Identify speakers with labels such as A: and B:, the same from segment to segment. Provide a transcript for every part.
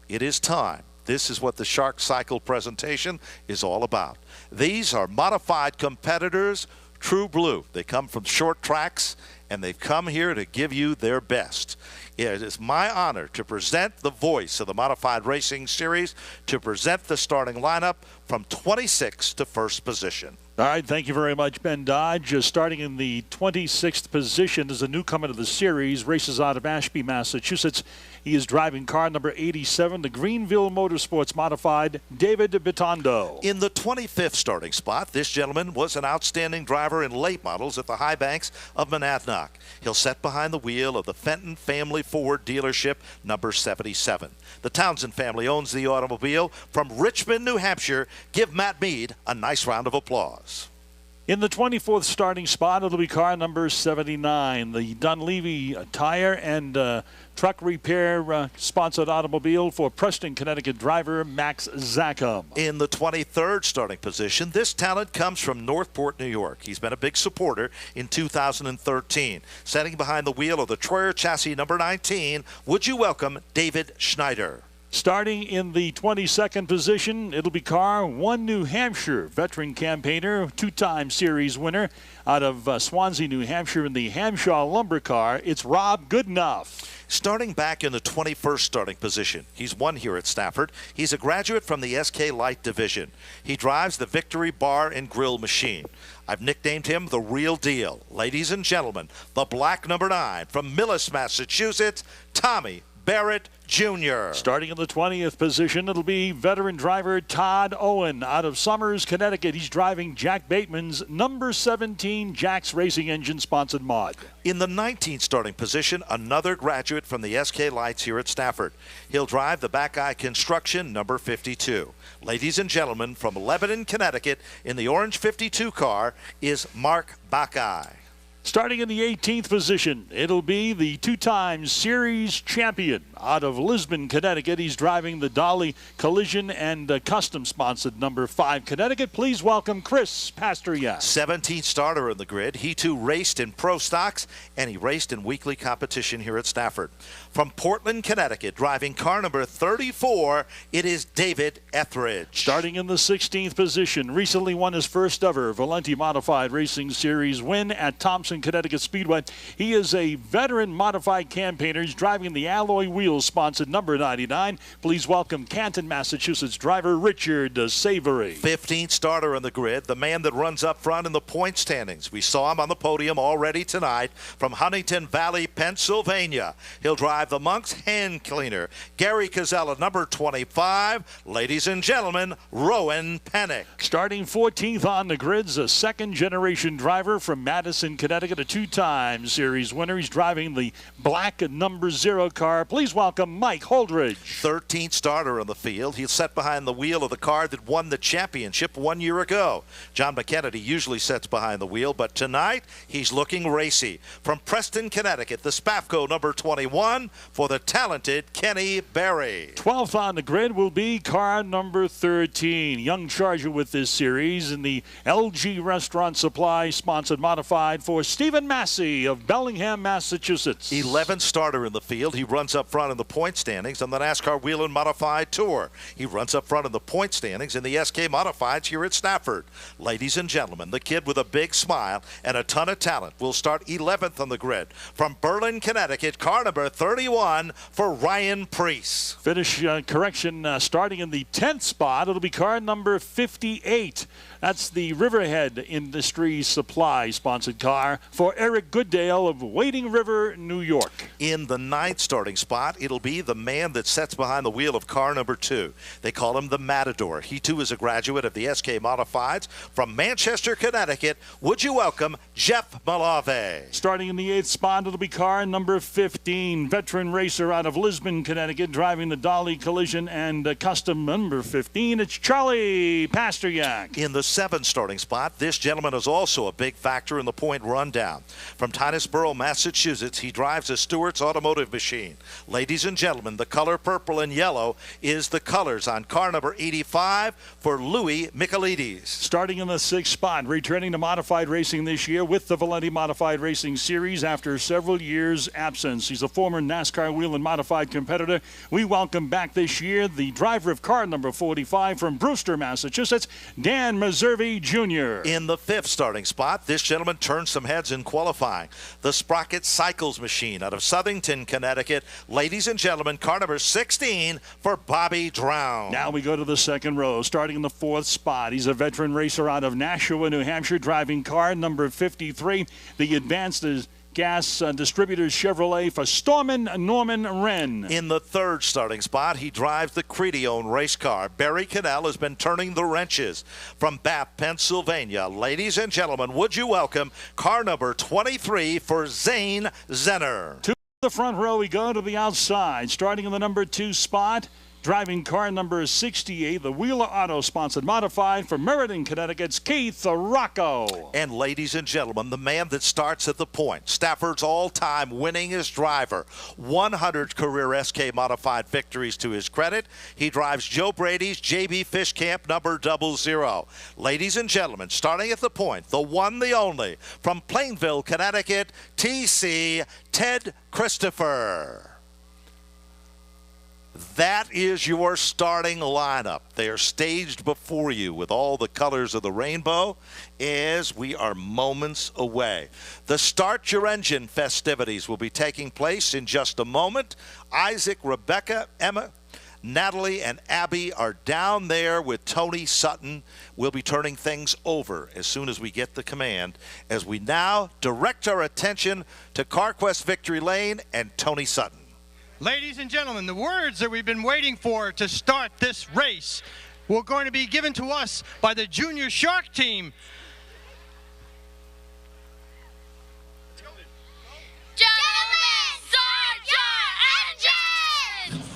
A: it is time. This is what the Shark Cycle presentation is all about. These are modified competitors, true blue. They come from short tracks, and they've come here to give you their best. It is my honor to present the voice of the Modified Racing Series, to present the starting lineup from 26th to first position.
B: All right, thank you very much, Ben Dodge. Starting in the 26th position is a newcomer to the series, races out of Ashby, Massachusetts. He is driving car number 87, the Greenville Motorsports Modified, David Bitondo.
A: In the 25th starting spot, this gentleman was an outstanding driver in late models at the High Banks of Monadnock. He'll set behind the wheel of the Fenton Family Ford dealership, number 77. The Townsend family owns the automobile from Richmond, New Hampshire. Give Matt Mead a nice round of applause.
B: In the 24th starting spot, it'll be car number 79, the Dunleavy Tire and Truck Repair sponsored automobile for Preston, Connecticut driver Max Zackham.
A: In the 23rd starting position, this talent comes from Northport, New York. He's been a big supporter in 2013. Setting behind the wheel of the Troyer chassis number 19, would you welcome David Schneider?
B: Starting in the 22nd position, it'll be car 1 New Hampshire, veteran campaigner, two-time series winner out of Swansea, New Hampshire in the Hamshaw Lumber car. It's Rob Goodenough.
A: Starting back in the 21st starting position, he's won here at Stafford. He's a graduate from the SK Light division. He drives the Victory Bar and Grill machine. I've nicknamed him the real deal. Ladies and gentlemen, the black number 9 from Millis, Massachusetts, Tommy Barrett Jr.
B: Starting in the 20th position, it'll be veteran driver Todd Owen out of Somers, Connecticut. He's driving Jack Bateman's number 17 Jack's Racing Engine sponsored mod.
A: In the 19th starting position, another graduate from the SK Lights here at Stafford. He'll drive the Backeye Construction number 52. Ladies and gentlemen, from Lebanon, Connecticut, in the orange 52 car is Mark Backeye.
B: Starting in the 18th position, it'll be the two-time series champion out of Lisbon, Connecticut. He's driving the Dolly Collision and custom-sponsored number 5 Connecticut. Please welcome Chris Pasteryak.
A: 17th starter in the grid. He too raced in pro stocks, and he raced in weekly competition here at Stafford. From Portland, Connecticut, driving car number 34, it is David Etheridge.
B: Starting in the 16th position, recently won his first ever Valenti Modified Racing Series win at Thompson, Connecticut Speedway. He is a veteran modified campaigner. He's driving the Alloy Wheels sponsored number 99. Please welcome Canton, Massachusetts driver Richard Savory.
A: 15th starter in the grid, the man that runs up front in the point standings. We saw him on the podium already tonight from Huntington Valley, Pennsylvania. He'll drive the Monk's Hand Cleaner, Gary Cazella, number 25. Ladies and gentlemen, Rowan Pennick.
B: Starting 14th on the grid's a second-generation driver from Madison, Connecticut, a two-time series winner. He's driving the black number 0 car. Please welcome Mike Holdridge.
A: 13th starter in the field. He'll set behind the wheel of the car that won the championship 1 year ago. John McKennedy usually sets behind the wheel, but tonight he's looking racy. From Preston, Connecticut, the Spafco number 21 for the talented Kenny Berry.
B: 12th on the grid will be car number 13. Young charger with this series in the LG Restaurant Supply sponsored modified for Stephen Massey of Bellingham, Massachusetts.
A: 11th starter in the field. He runs up front in the point standings on the NASCAR Wheel and Modified Tour. He runs up front in the point standings in the SK Modifieds here at Stafford. Ladies and gentlemen, the kid with a big smile and a ton of talent will start 11th on the grid. From Berlin, Connecticut, car number 31 for Ryan Preece.
B: Finish correction starting in the 10th spot. It'll be car number 58. That's the Riverhead Industries Supply sponsored car for Eric Goodale of Wading River, New York.
A: In the 9th starting spot, it'll be the man that sets behind the wheel of car number 2. They call him the Matador. He too is a graduate of the SK Modifieds from Manchester, Connecticut. Would you welcome Jeff Malave?
B: Starting in the 8th spot, it'll be car number 15. Veteran racer out of Lisbon, Connecticut, driving the Dolly Collision and custom number 15. It's Charlie Pasteryak.
A: In the 7th starting spot, this gentleman is also a big factor in the point run on down. From Tynesboro, Massachusetts, he drives a Stewart's Automotive Machine. Ladies and gentlemen, the color purple and yellow is the colors on car number 85 for Louis Michaelides.
B: Starting in the 6th spot, returning to modified racing this year with the Valenti Modified Racing Series after several years' absence. He's a former NASCAR wheel and modified competitor. We welcome back this year the driver of car number 45 from Brewster, Massachusetts, Dan Meservey Jr.
A: In the 5th starting spot, this gentleman turned some heads in qualifying. The Sprocket Cycles Machine out of Southington, Connecticut. Ladies and gentlemen, car number 16 for Bobby Drown.
B: Now we go to the 2nd row. Starting in the 4th spot, he's a veteran racer out of Nashua, New Hampshire, driving car number 53, the Advanced Gas Distributors Chevrolet for Stormin Norman Wren.
A: In the 3rd starting spot, he drives the Creedy-owned race car. Barry Cannell has been turning the wrenches. From Bath, Pennsylvania, ladies and gentlemen, would you welcome car number 23 for Zane Zenner.
B: To the front row we go, to the outside. Starting in the number 2 spot, driving car number 68, the Wheeler Auto sponsored modified for Meriden, Connecticut's Keith Rocco.
A: And ladies and gentlemen, the man that starts at the point, Stafford's all-time winningest driver, 100 career SK modified victories to his credit. He drives Joe Brady's JB Fish Camp number 00. Ladies and gentlemen, starting at the point, the one, the only, from Plainville, Connecticut, TC Ted Christopher. That is your starting lineup. They are staged before you with all the colors of the rainbow as we are moments away. The Start Your Engine festivities will be taking place in just a moment. Isaac, Rebecca, Emma, Natalie, and Abby are down there with Tony Sutton. We'll be turning things over as soon as we get the command, as we now direct our attention to CarQuest Victory Lane and Tony Sutton.
C: Ladies and gentlemen, the words that we've been waiting for to start this race were going to be given to us by the Junior Shark team.
D: Gentlemen, start your engines!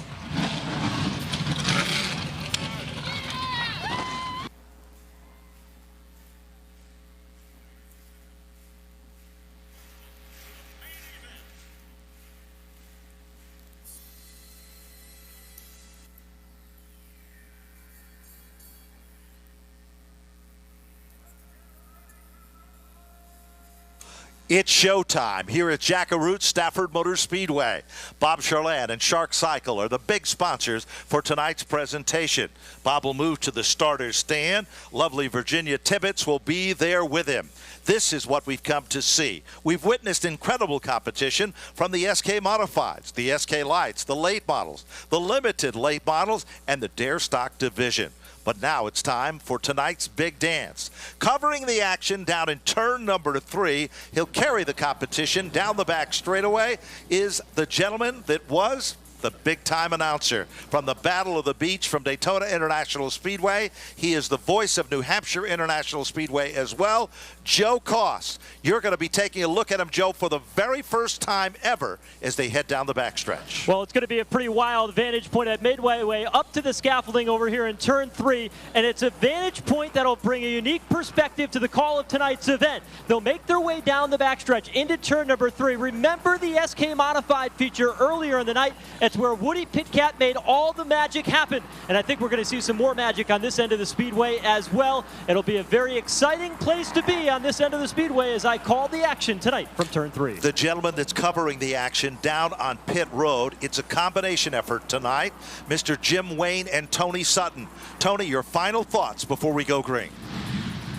A: It's showtime here at Jackaroot Stafford Motor Speedway. Bob Charland and Shark Cycle are the big sponsors for tonight's presentation. Bob will move to the starter's stand. Lovely Virginia Tibbetts will be there with him. This is what we've come to see. We've witnessed incredible competition from the SK Modifieds, the SK Lights, the late models, the limited late models, and the Dare Stock division. But now it's time for tonight's big dance. Covering the action down in turn number 3, he'll carry the competition down the back straightaway, is the gentleman that was the big-time announcer from the Battle of the Beach from Daytona International Speedway. He is the voice of New Hampshire International Speedway as well, Joe Koss. You're going to be taking a look at him, Joe, for the very first time ever as they head down the backstretch.
E: Well, it's going to be a pretty wild vantage point at midway way up to the scaffolding over here in turn 3, and it's a vantage point that'll bring a unique perspective to the call of tonight's event. They'll make their way down the backstretch into turn number 3. Remember the SK Modified feature earlier in the night? It's where Woody Pitcat made all the magic happen, and I think we're going to see some more magic on this end of the speedway as well. It'll be a very exciting place to be on this end of the speedway as I call the action tonight from turn 3.
A: The gentleman that's covering the action down on pit road, it's a combination effort tonight, Mr. Jim Wayne and Tony Sutton. Tony, your final thoughts before we go green.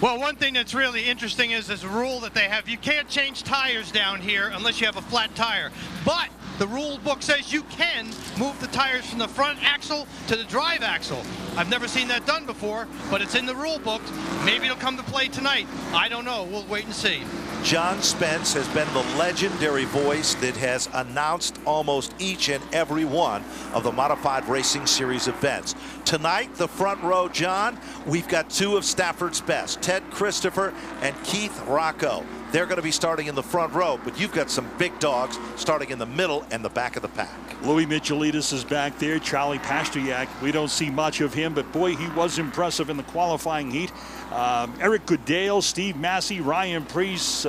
C: Well, one thing that's really interesting is this rule that they have. You can't change tires down here unless you have a flat tire. But the rule book says you can move the tires from the front axle to the drive axle. I've never seen that done before, but it's in the rule book. Maybe it'll come to play tonight. I don't know. We'll wait and see.
A: John Spence has been the legendary voice that has announced almost each and every one of the Modified Racing Series events. Tonight, the front row, John, we've got two of Stafford's best, Ted Christopher and Keith Rocco. they're going to be starting in the front row. But you've got some big dogs starting in the middle and the back of the pack.
B: Louis Michelidis is back there. Charlie Pastriak, we don't see much of him, but boy, he was impressive in the qualifying heat. Eric Goodale, Steve Massey, Ryan Preece.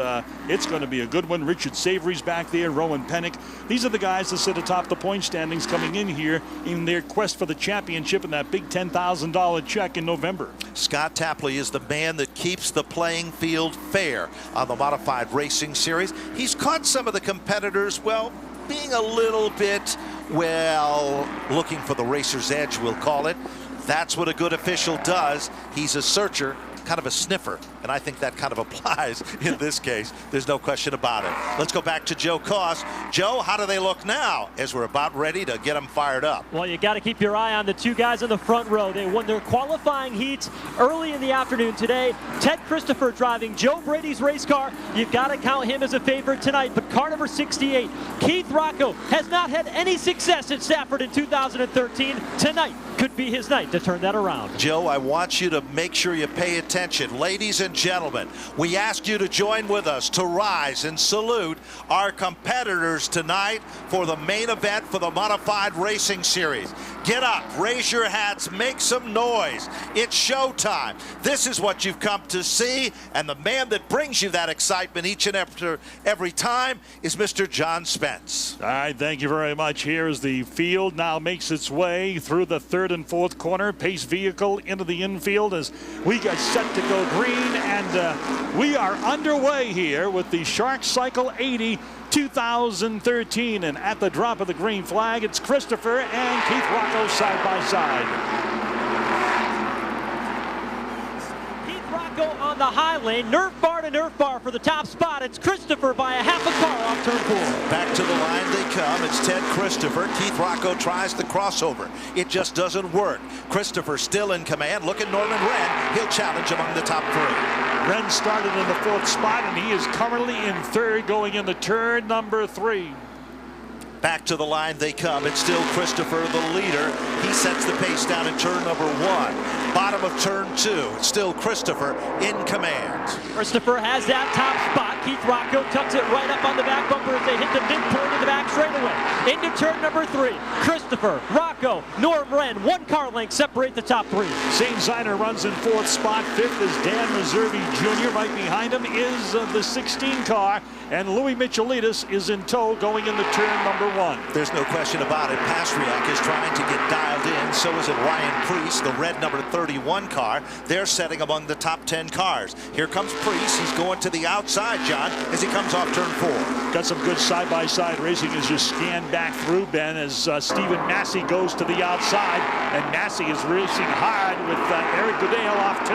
B: It's going to be a good one. Richard Savory's back there, Rowan Pennick. These are the guys that sit atop the point standings coming in here in their quest for the championship and that big $10,000 check in November.
A: Scott Tapley is the man that keeps the playing field fair on the Modified Racing Series. He's caught some of the competitors, well, being a little bit, well, looking for the racer's edge, we'll call it. That's what a good official does. He's a searcher, kind of a sniffer, and I think that kind of applies in this case. There's no question about it. Let's go back to Joe Koss. Joe, how do they look now as we're about ready to get them fired up?
E: Well, you got to keep your eye on the two guys in the front row. They won their qualifying heats early in the afternoon today. Ted Christopher driving Joe Brady's race car. You've got to count him as a favorite tonight. But car number 68, Keith Rocco, has not had any success at Stafford in 2013. Tonight could be his night to turn that around.
A: Joe, I want you to make sure you pay attention. Ladies and gentlemen, we ask you to join with us to rise and salute our competitors tonight for the main event for the Modified Racing Series. Get up, raise your hats, make some noise. It's showtime. This is what you've come to see, and the man that brings you that excitement each and every time is Mr. John Spence.
B: All right, thank you very much. Here is the field now makes its way through the third and fourth corner. Pace vehicle into the infield as we get set to go green, and we are underway here with the Shark Cycle 80 2013, and at the drop of the green flag, it's Christopher and Keith Rocco side by side.
E: On the high lane, nerf bar for the top spot. It's Christopher by a half a car off turn 4.
A: Back to the line they come. It's Ted Christopher. Keith Rocco tries the crossover. It just doesn't work. Christopher still in command. Look at Norman Wren. He'll challenge among the top 3.
B: Wren started in the 4th spot, and he is currently in 3rd going into turn number 3.
A: Back to the line they come. It's still Christopher, the leader. He sets the pace down in turn number 1. Bottom of turn 2. It's still Christopher in command.
E: Christopher has that top spot. Keith Rocco tucks it right up on the back bumper as they hit the midpoint of the back straightaway. Into turn number 3. Christopher, Rocco, Norm Wren. 1 car length separate the top 3.
B: Shane Ziner runs in 4th spot. 5th is Dan Meserve Jr. Right behind him is the 16 car. And Louis Michelidis is in tow going into turn number 1.
A: There's no question about it. Pastriak is trying to get dialed in. So is it Ryan Preece, the red number 31 car. They're setting among the top 10 cars. Here comes Preece. He's going to the outside, John, as he comes off turn 4.
B: Got some good side-by-side racing as you scan back through, Ben, as Stephen Massey goes to the outside. And Massey is racing hard with Eric Goodale off 2.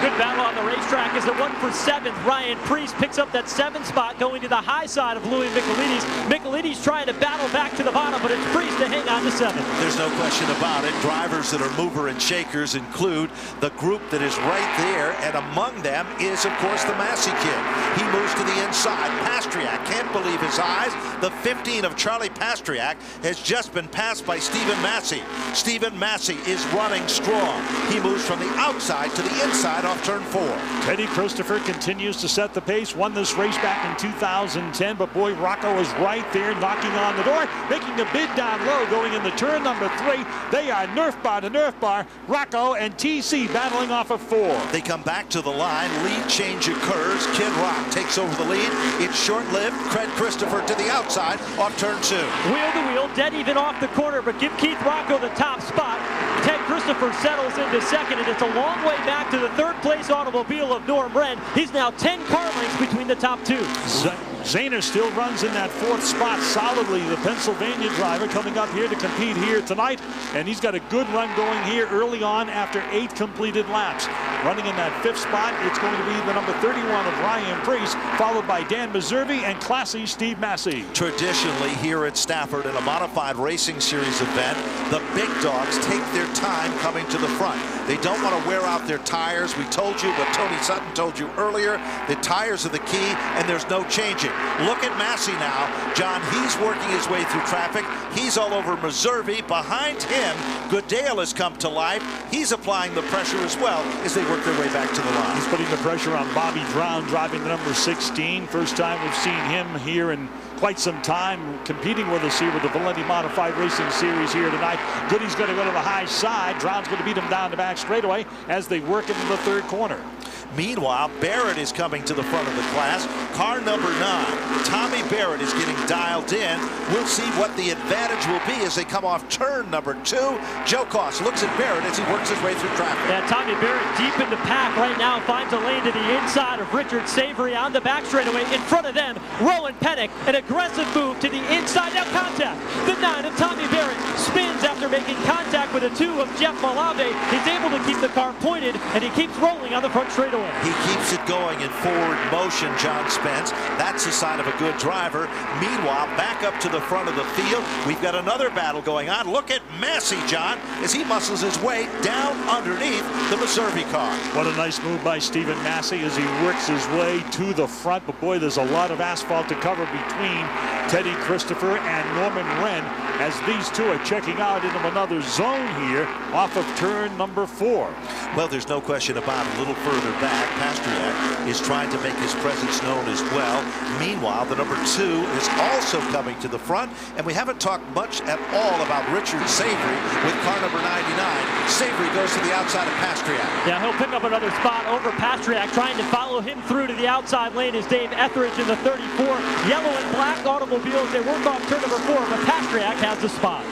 E: Good battle on the racetrack as it won for 7th. Ryan Preece picks up that 7th spot going to the high side of Louis Michelidis. Michelidis trying to battle back to the bottom, but it's Preece to hang on to 7th.
A: There's no question about it. Drivers that are mover and shakers include the group that is right there, and among them is, of course, the Massey kid. He moves to the inside. Pastriak can't believe his eyes. The 15 of Charlie Pastriak has just been passed by Stephen Massey. Stephen Massey is running strong. He moves from the outside to the inside off turn 4.
B: Teddy Christopher continues to set the pace. Won this race back in 2010, but boy, Rocco is right there knocking on the door, making a bid down low going into turn number 3. They are nerf bar to nerf bar. Rocco and TC battling off of 4.
A: They come back to the line. Lead change occurs. Kid Rock takes over the lead. It's short-lived. Craig Christopher to the outside off turn 2.
E: Wheel to wheel, dead even off the corner, but give Keith Rocco the top spot. Ted Christopher settles into 2nd, and it's a long way back to the 3rd place automobile of Norm Wren. He's now 10 car lengths between the top 2.
B: Zahner still runs in that 4th spot solidly. The Pennsylvania driver coming up here to compete here tonight, and he's got a good run going here early on after 8 completed laps. Running in that 5th spot, it's going to be the number 31 of Ryan Preece, followed by Dan Meserve and classy Steve Massey.
A: Traditionally here at Stafford in a Modified Racing Series event, the big dogs take their time coming to the front. They don't want to wear out their tires. We told you what Tony Sutton told you earlier. The tires are the key, and there's no changing. Look at Massey now. John, he's working his way through traffic. He's all over Meserve. Behind him, Goodale has come to life. He's applying the pressure as well as they work their way back to the line.
B: He's putting the pressure on Bobby Brown, driving the number 16. First time we've seen him here in quite some time, competing with us here with the Valenti Modified Racing Series here tonight. Goody's going to go to the high side. Brown's going to beat him down the back straightaway as they work into the third corner.
A: Meanwhile, Barrett is coming to the front of the class. Car number 9, Tommy Barrett, is getting dialed in. We'll see what the advantage will be as they come off turn number 2. Joe Koss looks at Barrett as he works his way through traffic.
E: Yeah, Tommy Barrett deep in the pack right now, finds a lane to the inside of Richard Savory on the back straightaway. In front of them, Rowan Pennick, an aggressive move to the inside. Now contact. The 9 of Tommy Barrett spins after making contact with a 2 of Jeff Malave. He's able to keep the car pointed, and he keeps rolling on the front straightaway.
A: He keeps it going in forward motion, John Spence. That's a sign of a good driver. Meanwhile, back up to the front of the field, we've got another battle going on. Look at Massey, John, as he muscles his way down underneath the Meserve car.
B: What a nice move by Stephen Massey as he works his way to the front. But boy, there's a lot of asphalt to cover between Teddy Christopher and Norman Wren as these two are checking out into another zone here off of turn number 4.
A: Well, there's no question about it. A little further back, Pasternak is trying to make his presence known as well. Meanwhile, the number 2 is also coming to the front, and we haven't talked much at all about Richard Savory with car number 99. Savory goes to the outside of Pasternak.
E: Yeah, he'll pick up another spot over Pasternak. Trying to follow him through to the outside lane is Dave Etheridge in the 34. Yellow and black automobiles, they work off turn number 4, but Pasternak has the spot.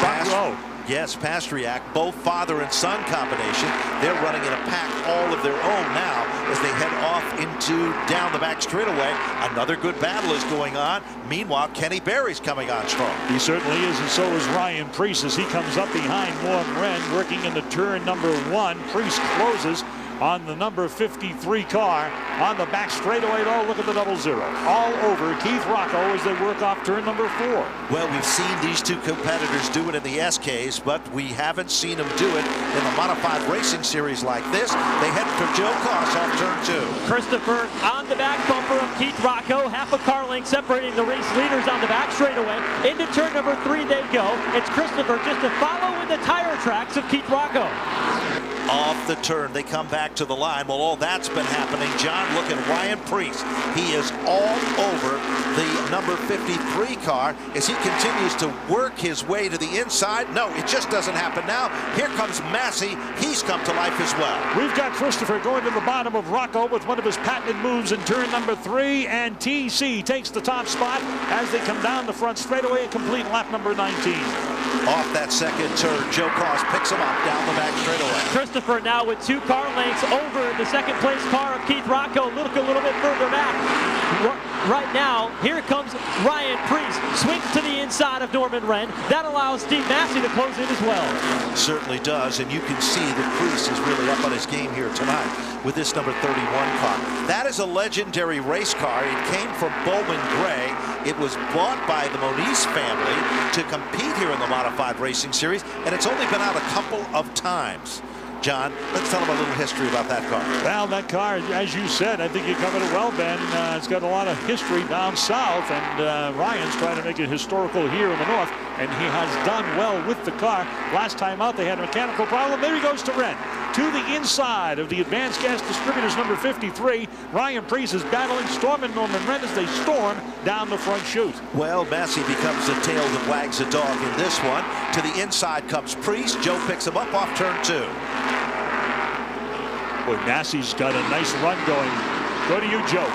B: Front row.
A: Yes, Pasternak, both father and son combination. They're running in a pack all of their own now as they head off into down the back straightaway. Another good battle is going on. Meanwhile, Kenny Berry's coming on strong.
B: He certainly is, and so is Ryan Priest as he comes up behind Norm Wren, working into turn number 1. Priest closes on the number 53 car on the back straightaway. Though, look at the 00 all over Keith Rocco as they work off turn number 4.
A: Well, we've seen these two competitors do it in the SKs, but we haven't seen them do it in the modified racing series like this. They head for Joe Koss off turn 2.
E: Christopher on the back bumper of Keith Rocco, half a car length separating the race leaders on the back straightaway. Into turn number 3 they go. It's Christopher just to follow in the tire tracks of Keith Rocco.
A: Off the turn, they come back to the line. Well, all that's been happening. John, look at Ryan Priest. He is all over the number 53 car as he continues to work his way to the inside. No, it just doesn't happen now. Here comes Massey. He's come to life as well.
B: We've got Christopher going to the bottom of Rocco with one of his patented moves in turn number 3, and TC takes the top spot as they come down the front straightaway and complete lap number 19.
A: Off that second turn, Joe Koss picks him up down the back straightaway.
E: Christopher now with 2 car lengths over the second place car of Keith Rocco. Look a little bit further back. Right now, here comes Ryan Priest. Swings to the inside of Norman Wren. That allows Steve Massey to close in as well.
A: Certainly does, and you can see that Priest is really up on his game here tonight with this number 31 car. That is a legendary race car. It came from Bowman Gray. It was bought by the Moniz family to compete here in the Modified Racing Series, and it's only been out a couple of times. John, let's tell them a little history about that car.
B: Well, that car, as you said, I think you covered it well, Ben. It's got a lot of history down south, and Ryan's trying to make it historical here in the north, and he has done well with the car. Last time out, they had a mechanical problem. There he goes to Wren. To the inside of the Advanced Gas Distributors number 53. Ryan Priest is battling Storm and Norman Wren as they storm down the front chute.
A: Well, Massey becomes the tail that wags the dog in this one. To the inside comes Priest. Joe picks him up off turn 2.
B: Boy, Massey's got a nice run going. Go to you, Joe.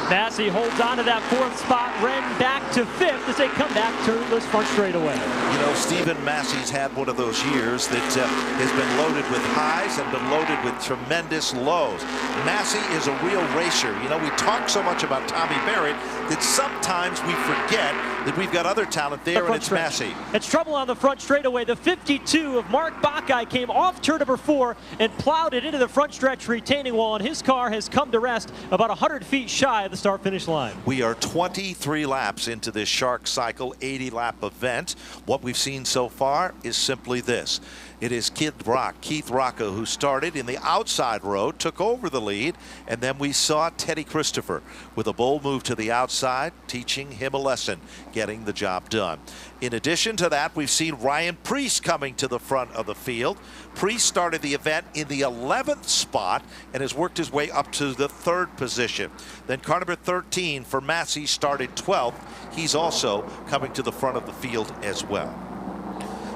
E: Massey holds on to that 4th spot. Wren back to 5th as they come back turnless front straightaway.
A: You know, Stephen Massey's had one of those years that has been loaded with highs and been loaded with tremendous lows. Massey is a real racer. You know, we talk so much about Tommy Barrett that sometimes we forget that we've got other talent there, and it's Massey.
E: It's trouble on the front straightaway. The 52 of Mark Bacai came off turn number 4 and plowed it into the front stretch retaining wall, and his car has come to rest about 100 feet shy of the start-finish line.
A: We are 23 laps into this Shark Cycle 80-lap event. What we've seen so far is simply this. It is Keith Rocco, who started in the outside row, took over the lead, and then we saw Teddy Christopher with a bold move to the outside, teaching him a lesson. getting the job done. In addition to that, we've seen Ryan Preece coming to the front of the field. Preece started the event in the 11th spot and has worked his way up to the 3rd position. Then car number 13 for Massey started 12th. He's also coming to the front of the field as well.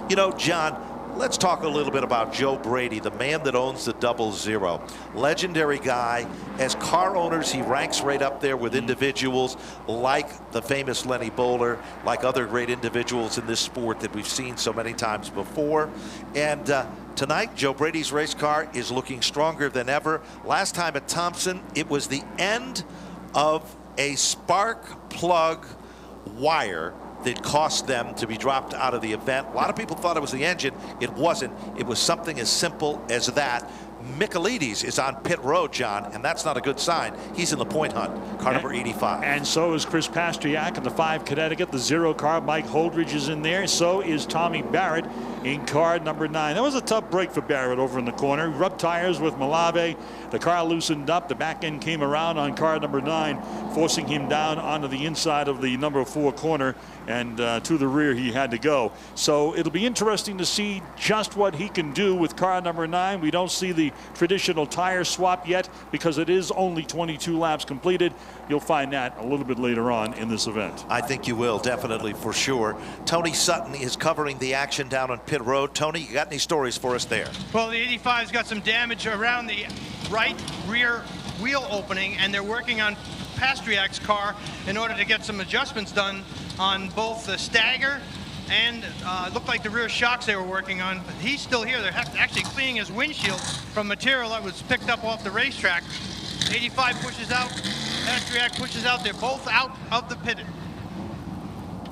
A: You know, John, let's talk a little bit about Joe Brady, the man that owns the 00. Legendary guy. As car owners, he ranks right up there with individuals like the famous Lenny Bowler, like other great individuals in this sport that we've seen so many times before. And tonight, Joe Brady's race car is looking stronger than ever. Last time at Thompson, it was the end of a spark plug wire that cost them to be dropped out of the event. A lot of people thought it was the engine. It wasn't. It was something as simple as that. Michaelides is on pit road, John, and that's not a good sign. He's in the point hunt, car number 85.
B: And so is Chris Pastriak in the 5 Connecticut. The 0 car, Mike Holdridge, is in there. So is Tommy Barrett in car number 9. That was a tough break for Barrett over in the corner. He rubbed tires with Malave. The car loosened up. The back end came around on car number 9, forcing him down onto the inside of the number 4 corner, and to the rear he had to go. So it'll be interesting to see just what he can do with car number 9. We don't see the traditional tire swap yet because it is only 22 laps completed. You'll find that a little bit later on in this event.
A: I think you will, definitely, for sure. Tony Sutton is covering the action down on pit road. Tony, you got any stories for us there?
C: Well, the 85's got some damage around the right rear wheel opening, and they're working on Pastriak's car in order to get some adjustments done on both the stagger and it looked like the rear shocks they were working on. But he's still here. They're actually cleaning his windshield from material that was picked up off the racetrack. 85 pushes out, Pastriak pushes out. They're both out of the pit.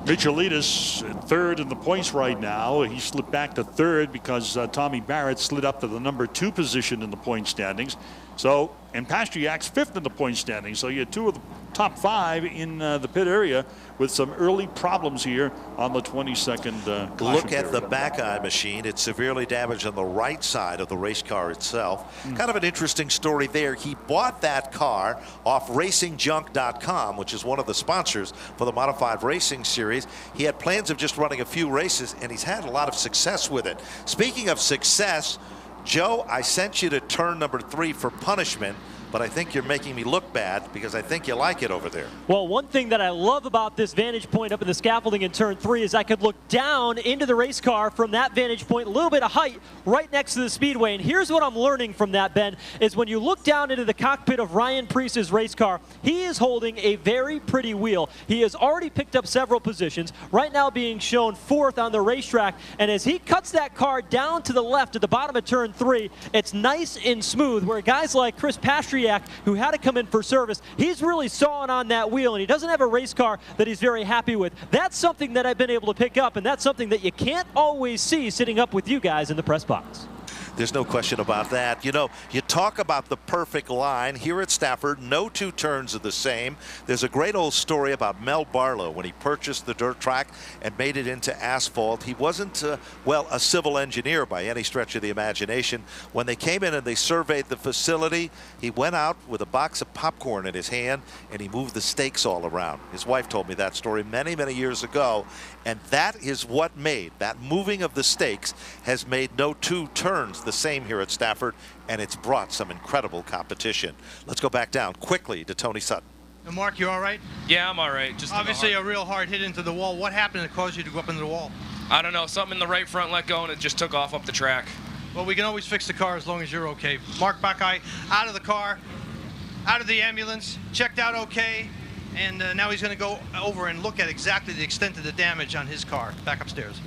B: Michaelides 3rd in the points right now. He slipped back to 3rd because Tommy Barrett slid up to the number 2 position in the point standings. So, and Pastriak's 5th in the point standings. So you had 2 of the top 5 in the pit area with some early problems here on the 22nd
A: Look at the back eye machine. It's severely damaged on the right side of the race car itself. Kind of an interesting story there. He bought that car off racingjunk.com, which is one of the sponsors for the Modified Racing Series. He had plans of just running a few races, and he's had a lot of success with it. Speaking of success, Joe, I sent you to turn number 3 for punishment, but I think you're making me look bad because I think you like it over there.
E: Well, one thing that I love about this vantage point up in the scaffolding in turn 3 is I could look down into the race car from that vantage point, a little bit of height right next to the speedway. And here's what I'm learning from that, Ben, is when you look down into the cockpit of Ryan Preece's race car, he is holding a very pretty wheel. He has already picked up several positions, right now being shown 4th on the racetrack. And as he cuts that car down to the left at the bottom of turn 3, it's nice and smooth, where guys like Chris Pastriak, who had to come in for service, he's really sawing on that wheel, and he doesn't have a race car that he's very happy with. That's something that I've been able to pick up, and that's something that you can't always see sitting up with you guys in the press box.
A: There's no question about that. You know, you talk about the perfect line here at Stafford. No 2 turns are the same. There's a great old story about Mel Barlow when he purchased the dirt track and made it into asphalt. He wasn't, well, a civil engineer by any stretch of the imagination. When they came in and they surveyed the facility, he went out with a box of popcorn in his hand and he moved the stakes all around. His wife told me that story many, many years ago. And that is what made, that moving of the stakes has made no 2 turns the same here at Stafford, and it's brought some incredible competition. Let's go back down quickly to Tony Sutton.
C: Mark, you all right?
F: Yeah, I'm all right. Just
C: obviously a real hard hit into the wall. What happened that caused you to go up into the wall?
F: I don't know. Something in the right front let go, and it just took off up the track.
C: Well, we can always fix the car as long as you're okay. Mark Buckeye out of the car, out of the ambulance, checked out okay. And now he's going to go over and look at exactly the extent of the damage on his car. Back upstairs.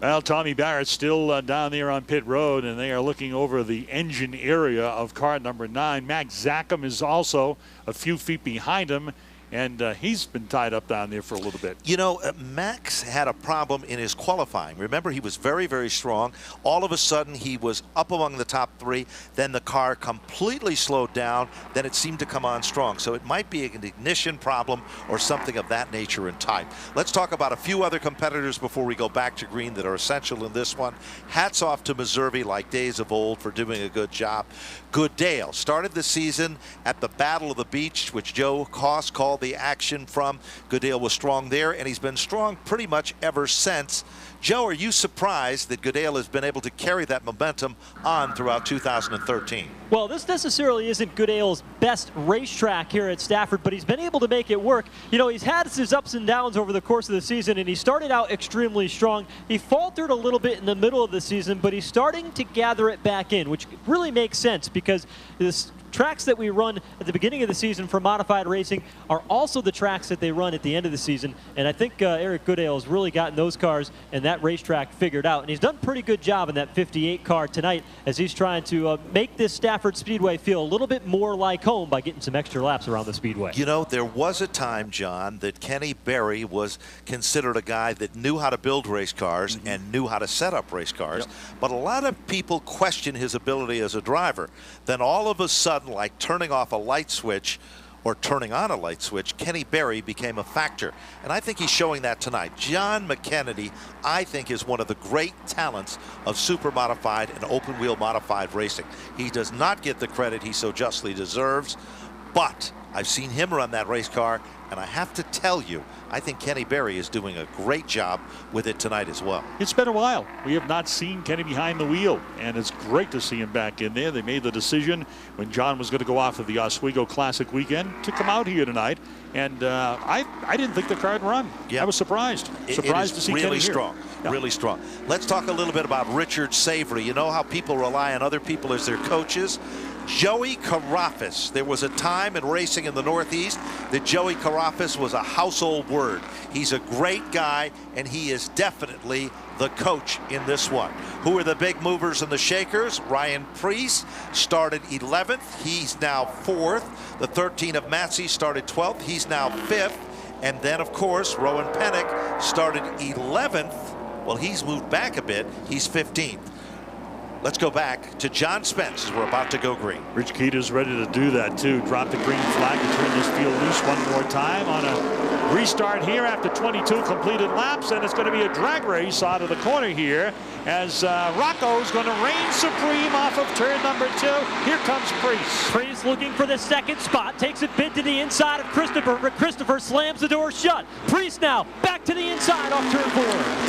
B: Well, Tommy Barrett's still down there on pit road, and they are looking over the engine area of car number 9. Max Zackham is also a few feet behind him, and he's been tied up down there for a little bit.
A: You know, Max had a problem in his qualifying. Remember, he was very, very strong. All of a sudden, he was up among the top 3. Then the car completely slowed down. Then it seemed to come on strong. So it might be an ignition problem or something of that nature and type. Let's talk about a few other competitors before we go back to green that are essential in this one. Hats off to Meserve like days of old for doing a good job. Goodale started the season at the Battle of the Beach, which Joe Koss called the action from. Goodale was strong there, and he's been strong pretty much ever since. Joe, are you surprised that Goodale has been able to carry that momentum on throughout 2013?
E: Well, this necessarily isn't Goodale's best racetrack here at Stafford, but he's been able to make it work. You know, he's had his ups and downs over the course of the season, and he started out extremely strong. He faltered a little bit in the middle of the season, but he's starting to gather it back in, which really makes sense because this tracks that we run at the beginning of the season for modified racing are also the tracks that they run at the end of the season. And I think Eric Goodale has really gotten those cars and that racetrack figured out. And he's done a pretty good job in that 58 car tonight as he's trying to make this Stafford Speedway feel a little bit more like home by getting some extra laps around the Speedway.
A: You know, there was a time, John, that Kenny Berry was considered a guy that knew how to build race cars and knew how to set up race cars. But a lot of people question his ability as a driver. Then all of a sudden, like turning off a light switch or turning on a light switch, Kenny Berry became a factor. And I think he's showing that tonight. John McKennedy, I think, is one of the great talents of super modified and open wheel modified racing. He does not get the credit he so justly deserves, but I've seen him run that race car, and I have to tell you, I think Kenny Berry is doing a great job with it tonight as well.
B: It's been a while. We have not seen Kenny behind the wheel, and it's great to see him back in there. They made the decision when John was going to go off of the Oswego Classic weekend to come out here tonight, and I didn't think the car would run. I was surprised. Surprised to see
A: really
B: Kenny
A: strong.
B: here.
A: Really strong. Let's talk a little bit about Richard Savory. You know how people rely on other people as their coaches? Joey Carafas. There was a time in racing in the Northeast that Joey Carafas was a household word. He's a great guy, and he is definitely the coach in this one. Who are the big movers and the shakers? Ryan Preece started 11th. He's now 4th. The 13 of Massey started 12th. He's now 5th. And then, of course, Rowan Pennick started 11th. Well, he's moved back a bit. He's 15th. Let's go back to John Spence as we're about to go green.
B: Rich Keita's ready to do that too. Drop the green flag and turn this field loose one more time on a restart here after 22 completed laps, and it's going to be a drag race out of the corner here as Rocco's going to reign supreme off of turn number 2. Here comes Preece.
E: Preece looking for the second spot, takes it bid to the inside of Christopher, but Christopher slams the door shut. Preece now back to the inside off turn 4.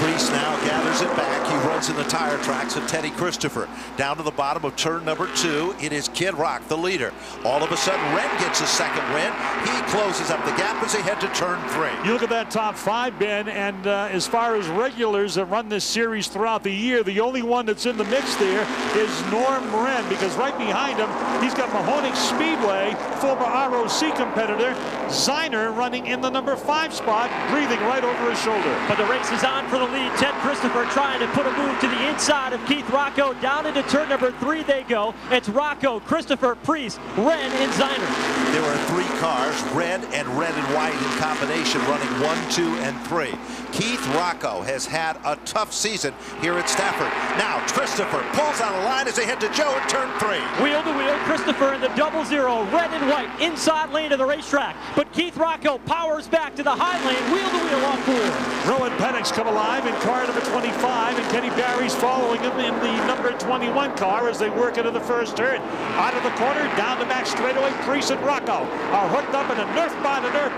A: Preece now gathers it back. He runs in the tire tracks of Teddy Christopher. Down to the bottom of turn number 2, it is Kid Rock, the leader. All of a sudden, Ren gets a second win. He closes up the gap as they head to turn 3.
B: You look at that top 5, Ben, and as far as regulars that run this series throughout the year, the only one that's in the mix there is Norm Ren, because right behind him, he's got Mahoney Speedway, former ROC competitor, Ziner running in the number 5 spot, breathing right over his shoulder.
E: But the race is on for the lead. Ted Christopher trying to put a move to the inside of Keith Rocco. Down into turn number 3 they go. It's Rocco, Christopher, Preece, Ren, and Ziner.
A: There are 3 cars, red and white in combination, running 1, 2, and 3. Keith Rocco has had a tough season here at Stafford. Now Christopher pulls out a line as they head to Joe at turn 3.
E: Wheel to wheel, Christopher in the 00, red and white, inside lane of the racetrack. But Keith Rocco powers back to the high lane, wheel to wheel off 4.
B: Rowan Pennick's come alive in car number 25, and Kenny Berry's following him in the number 21 car as they work into the first turn. Out of the corner, down the back straightaway, Preece and Rocco are hooked up in a nerf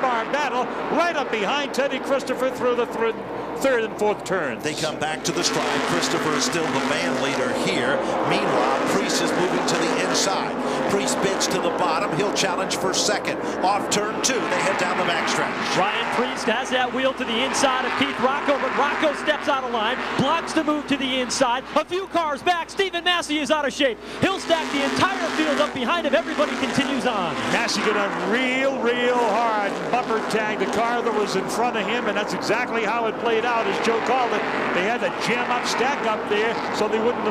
B: bar battle right up behind Teddy Christopher through the third and fourth turns.
A: They come back to the stride. Christopher is still the man leader here. Meanwhile, Preece is moving to the inside. Preece bids to the bottom. He'll challenge for second. Off turn 2, they head down the backstretch.
E: Ryan Preece has that wheel to the inside of Keith Rocco, but Rocco steps out of line, blocks the move to the inside. A few cars back. Stephen Massey is out of shape. He'll stack the entire field up behind him. Everybody continues on.
B: Massey got a real hard bumper tag the car that was in front of him, and that's exactly how it played out, as Joe called it. They had to jam up, stack up there, so they wouldn't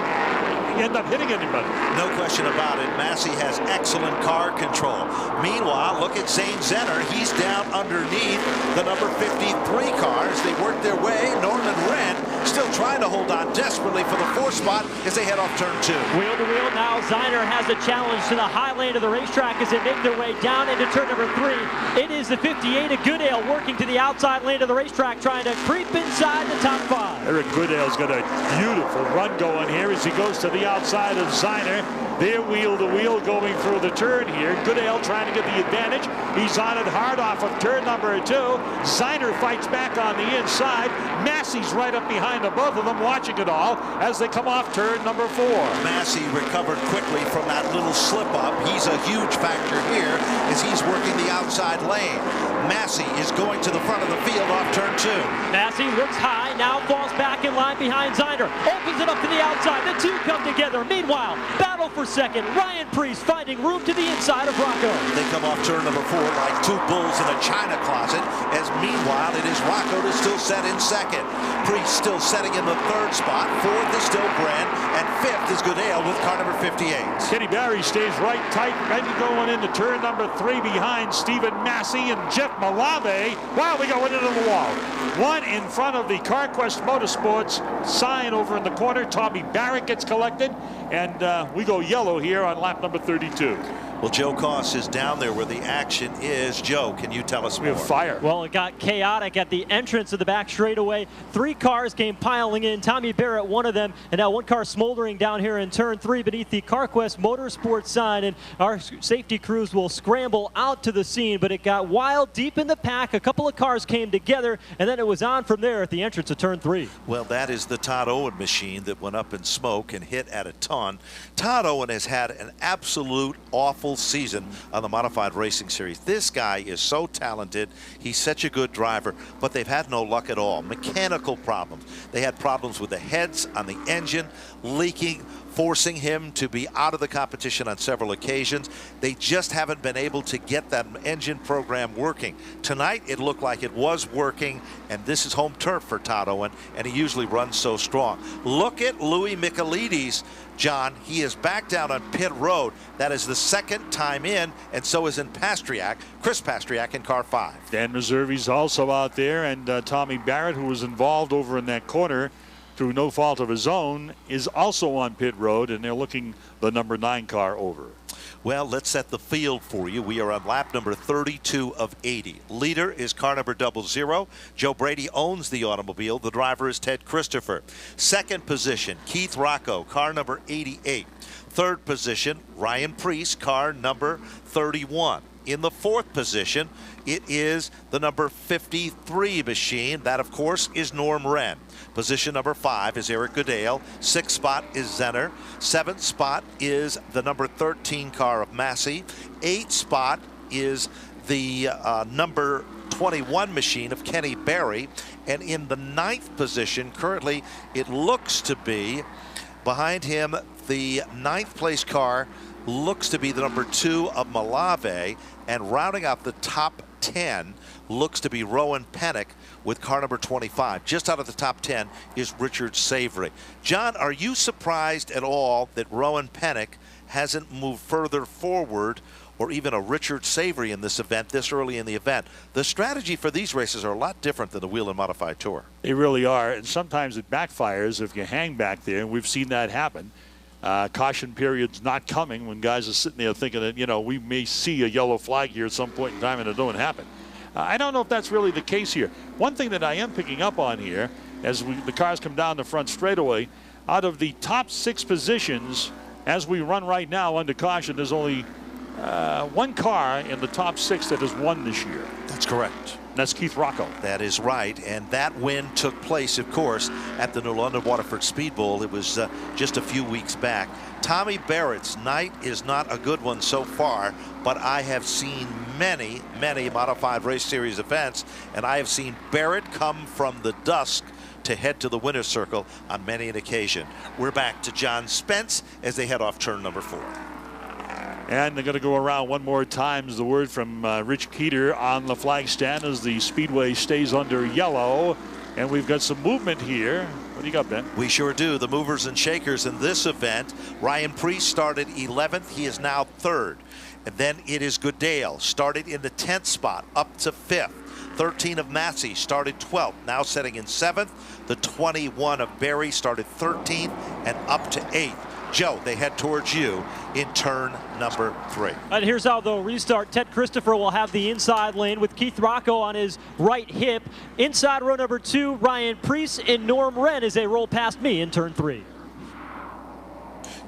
B: end up hitting anybody.
A: No question about it. Massey has excellent car control. Meanwhile, look at Zane Zenner. He's down underneath the number 53 cars. They work their way. Norman Wren still trying to hold on desperately for the 4th spot as they head off turn 2.
E: Wheel to wheel now. Ziner has a challenge to the high lane of the racetrack as they make their way down into turn number 3. It is the 58 of Goodale working to the outside lane of the racetrack, trying to creep inside the top 5.
B: Eric Goodale's got a beautiful run going here as he goes to the outside of Ziner. They're wheel to wheel going through the turn. turn here. Goodale trying to get the advantage. He's on it hard off of turn number 2. Ziner fights back on the inside. Massey's right up behind the both of them, watching it all as they come off turn number 4.
A: Massey recovered quickly from that little slip up. He's a huge factor here as he's working the outside lane. Massey is going to the front of the field off turn 2.
E: Massey looks high, now falls back in line behind Ziner. Opens it up to the outside. The two come together. Meanwhile, battle for second. Ryan Priest finding room to the inside of Rocco.
A: They come off turn number 4 like two bulls in a china closet, as meanwhile it is Rocco that's still set in second. Priest still setting in the 3rd spot. 4th is still Brand, and 5th is Goodale with car number 58.
B: Kenny Barry stays right tight, ready going into turn number 3 behind Stephen Massey and Jeff Malave. Wow, we go into the wall. One in front of the CarQuest Motorsports sign over in the corner. Tommy Barrett gets collected, and we go yellow here on lap number 32.
A: Well, Joe Koss is down there where the action is. Joe, can you tell us more?
B: We have fire.
E: Well, it got chaotic at the entrance of the back straightaway. 3 cars came piling in. Tommy Barrett, one of them, and now one car smoldering down here in turn 3 beneath the CarQuest Motorsports sign. And our safety crews will scramble out to the scene, but it got wild deep in the pack. A couple of cars came together, and then it was on from there at the entrance of turn 3.
A: Well, that is the Todd Owen machine that went up in smoke and hit at a ton. Todd Owen has had an absolute awful season on the Modified Racing Series. This guy is so talented. He's such a good driver, but they've had no luck at all. Mechanical problems. They had problems with the heads on the engine leaking, forcing him to be out of the competition on several occasions. They just haven't been able to get that engine program working. Tonight, it looked like it was working, and this is home turf for Todd Owen, and he usually runs so strong. Look at Louis Michaelides, John. He is back down on pit road. That is the 2nd time in, and so is in Pastriak, Chris Pastriak in car 5.
B: Dan Reservi's also out there, and Tommy Barrett, who was involved over in that corner through no fault of his own, is also on pit road, and they're looking the number 9 car over.
A: Well, let's set the field for you. We are on lap number 32 of 80. Leader is car number 00. Joe Brady owns the automobile. The driver is Ted Christopher. 2nd position, Keith Rocco, car number 88. 3rd position, Ryan Priest, car number 31. In the 4th position, it is the number 53 machine. That, of course, is Norm Wren. Position number 5 is Eric Goodale. 6th spot is Zenner. 7th spot is the number 13 car of Massey. 8th spot is the number 21 machine of Kenny Barry. And in the 9th position, currently, it looks to be behind him, the 9th place car looks to be the number 2 of Malave, and rounding out the top 10 looks to be Rowan Pennick with car number 25. Just out of the top 10 is Richard Savory. John, are you surprised at all that Rowan Pennick hasn't moved further forward, or even a Richard Savory in this event this early in the event? The strategy for these races are a lot different than the Wheel and Modified Tour.
B: They really are, and sometimes it backfires if you hang back there, and we've seen that happen. Caution period's not coming when guys are sitting there thinking that, you know, we may see a yellow flag here at some point in time, and it don't happen. I don't know if that's really the case here. One thing that I am picking up on here, as the cars come down the front straightaway, out of the top 6 positions, as we run right now under caution, there's only one car in the top 6 that has won this year.
A: That's correct.
B: That's Keith Rocco.
A: That is right, and that win took place, of course, at the New London Waterford Speed Bowl. It was just a few weeks back. Tommy Barrett's night is not a good one so far, but I have seen many, many Modified Race Series events, and I have seen Barrett come from the dusk to head to the winner's circle on many an occasion. We're back to John Spence as they head off turn number 4.
B: And they're going to go around one more time, is the word from Rich Keeter on the flag stand as the speedway stays under yellow. And we've got some movement here. What do you got, Ben?
A: We sure do. The movers and shakers in this event. Ryan Priest started 11th. He is now 3rd. And then it is Goodale, started in the 10th spot, up to 5th. 13 of Massey started 12th, now setting in 7th. The 21 of Barry started 13th and up to 8th. Joe, they head towards you in turn number 3.
E: And here's how they'll restart. Ted Christopher will have the inside lane with Keith Rocco on his right hip. Inside row number 2, Ryan Priest and Norm Wren as they roll past me in turn 3.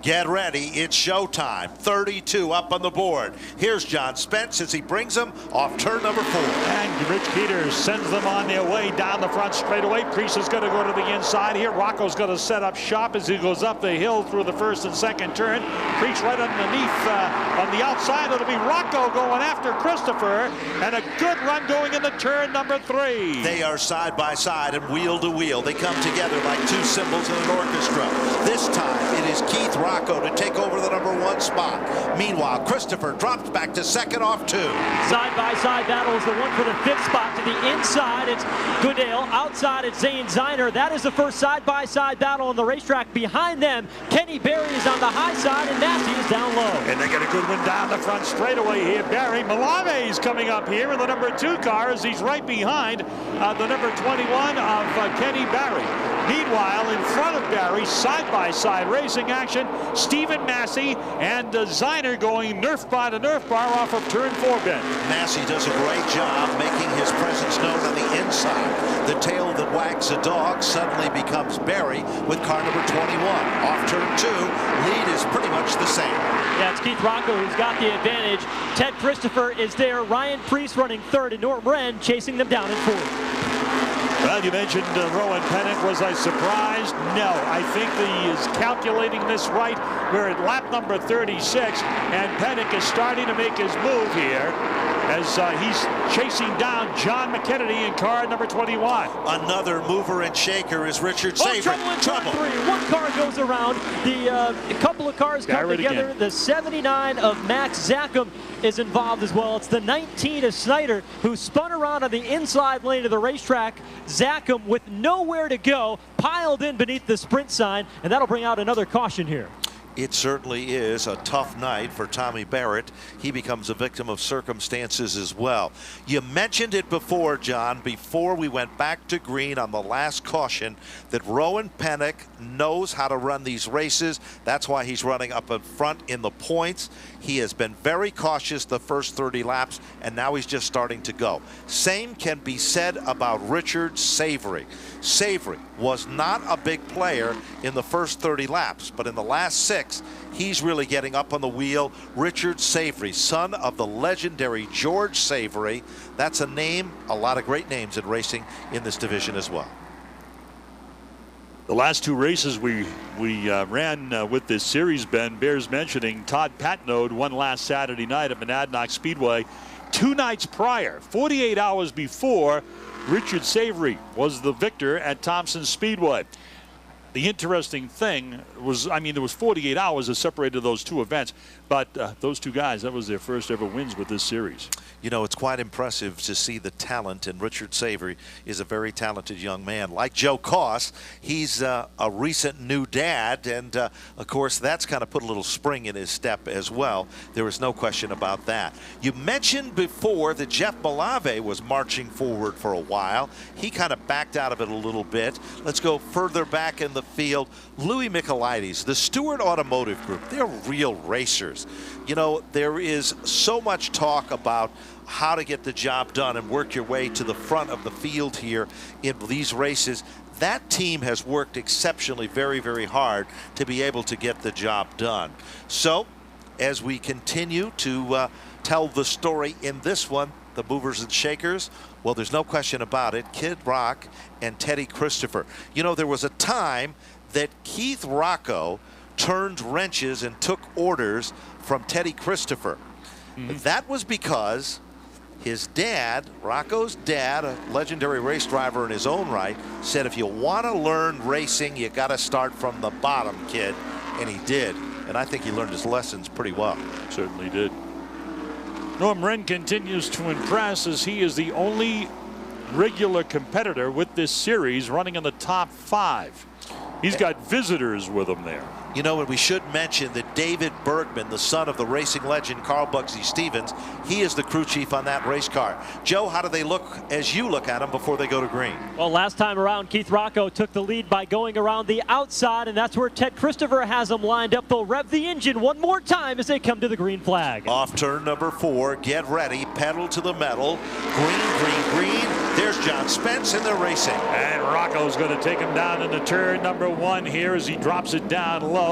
A: Get ready, it's showtime. 32 up on the board. Here's John Spence as he brings them off turn number 4.
B: And Rich Peters sends them on their way down the front straightaway. Priest is going to go to the inside here. Rocco's going to set up shop as he goes up the hill through the first and second turn. Priest right underneath on the outside. It'll be Rocco going after Christopher, and a good run going into turn number 3.
A: They are side by side and wheel to wheel. They come together like two cymbals in an orchestra. This time it is Keith Rocco to take over the number 1 spot. Meanwhile, Christopher drops back to second off 2.
E: Side-by-side battle is the one for the 5th spot. To the inside, it's Goodale. Outside, it's Zane Ziner. That is the first side-by-side battle on the racetrack. Behind them, Kenny Berry is on the high side, and Massey is down low.
B: And they get a good one down the front straightaway here. Barry Malave is coming up here in the number 2 car as he's right behind the number 21 of Kenny Barry. Meanwhile, in front of Barry, side-by-side racing action, Stephen Massey and Ziner going nerf bar to nerf bar off of turn 4 bend.
A: Massey does a great job making his presence known on the inside. The tail that wags a dog suddenly becomes Barry with car number 21. Off turn 2, lead is pretty much the same.
E: Yeah, it's Keith Rocco who's got the advantage. Ted Christopher is there. Ryan Priest running 3rd, and Norton Wren chasing them down in 4th.
B: Well, you mentioned Rowan Pennant. Was I surprised? No. I think he is calculating this right. We're at lap number 36, and Pennant is starting to make his move here as he's chasing down John McKennedy in car number 21.
A: Another mover and shaker is Richard Saver.
E: Trouble in turn 3. One car goes around. A couple of cars come together. The 79 of Max Zackham is involved as well. It's the 19 of Snyder who spun around on the inside lane of the racetrack. Zackham, with nowhere to go, piled in beneath the sprint sign, and that'll bring out another caution here.
A: It certainly is a tough night for Tommy Barrett. He becomes a victim of circumstances as well. You mentioned it before, John, before we went back to green on the last caution, that Rowan Pennant knows how to run these races. That's why he's running up in front in the points. He has been very cautious the first 30 laps, and now he's just starting to go. Same can be said about Richard Savory. Savory was not a big player in the first 30 laps, but in the last 6, he's really getting up on the wheel. Richard Savory, son of the legendary George Savory. That's a name, a lot of great names in racing in this division as well.
B: The last 2 races we ran with this series, Ben, bears mentioning Todd Patnode won last Saturday night at Monadnock Speedway. 2 nights prior, 48 hours before, Richard Savory was the victor at Thompson Speedway. The interesting thing was, I mean, there was 48 hours that separated those 2 events, but those 2 guys, that was their first ever wins with this series.
A: You know, it's quite impressive to see the talent, and Richard Savory is a very talented young man. Like Joe Koss, he's a recent new dad, and of course, that's kind of put a little spring in his step as well. There is no question about that. You mentioned before that Jeff Malave was marching forward for a while. He kind of backed out of it a little bit. Let's go further back in the field. Louis Michaelides, the Stewart Automotive Group, they're real racers. You know, there is so much talk about how to get the job done and work your way to the front of the field here in these races. That team has worked exceptionally very, very hard to be able to get the job done. So as we continue to tell the story in this one, the movers and shakers, well, there's no question about it. Kid Rock and Teddy Christopher. You know, there was a time that Keith Rocco turned wrenches and took orders from Teddy Christopher. That was because his dad, Rocco's dad, a legendary race driver in his own right, said if you want to learn racing, you got to start from the bottom, kid. And he did. And I think he learned his lessons pretty well.
B: Certainly did. Norm Wren continues to impress as he is the only regular competitor with this series running in the top 5. He's got visitors with him there.
A: You know, and we should mention that David Bergman, the son of the racing legend Carl Bugsy Stevens, he is the crew chief on that race car. Joe, how do they look as you look at them before they go to green?
E: Well, last time around, Keith Rocco took the lead by going around the outside, and that's where Ted Christopher has them lined up. They'll rev the engine one more time as they come to the green flag.
A: Off turn number 4, get ready, pedal to the metal. Green, green, green. There's John Spence, and they're racing.
B: And Rocco's going to take him down into turn number 1 here as he drops it down low.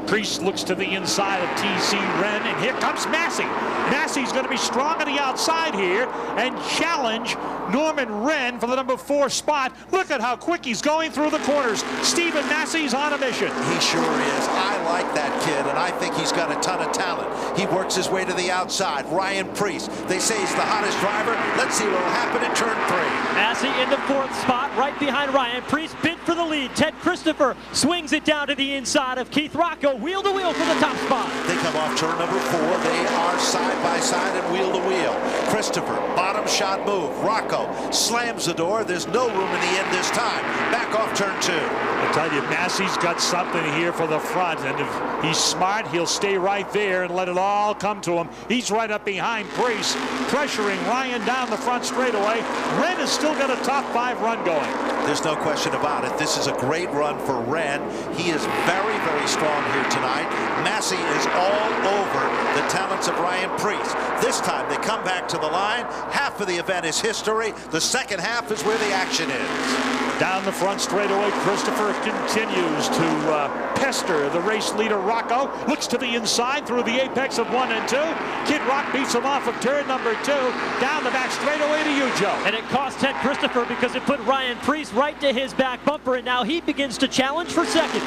B: Priest looks to the inside of TC Wren, and here comes Massey. Massey's going to be strong on the outside here and challenge Norman Wren for the number 4 spot. Look at how quick he's going through the corners. Stephen Massey's on a mission.
A: He sure is. I like that kid, and I think he's got a ton of talent. He works his way to the outside. Ryan Priest, they say he's the hottest driver. Let's see what will happen in turn 3.
E: Massey in the 4th spot, right behind Ryan Priest. Bid for the lead. Ted Christopher swings it down to the inside of Keith Rocco. Wheel to wheel for the top spot.
A: They come off turn number 4. They are side by side and wheel to wheel. Christopher, bottom shot move. Rocco slams the door. There's no room in the end this time. Back off turn 2.
B: I tell you, Massey's got something here for the front, and if he's smart, he'll stay right there and let it all come to him. He's right up behind Priest, pressuring Ryan down the front straightaway. Wren has still got a top 5 run going.
A: There's no question about it. This is a great run for Wren. He is very, very strong here tonight. Massey is all over the talents of Ryan Priest. This time they come back to the line. Half of the event is history. The second half is where the action is.
B: Down the front straightaway, Christopher continues to pester the race leader Rocco. Looks to the inside through the apex of 1 and 2. Kid Rock beats him off of turn number 2. Down the back straightaway to you, Joe.
E: And it cost Ted Christopher because it put Ryan Priest right to his back bumper, and now he begins to challenge for second.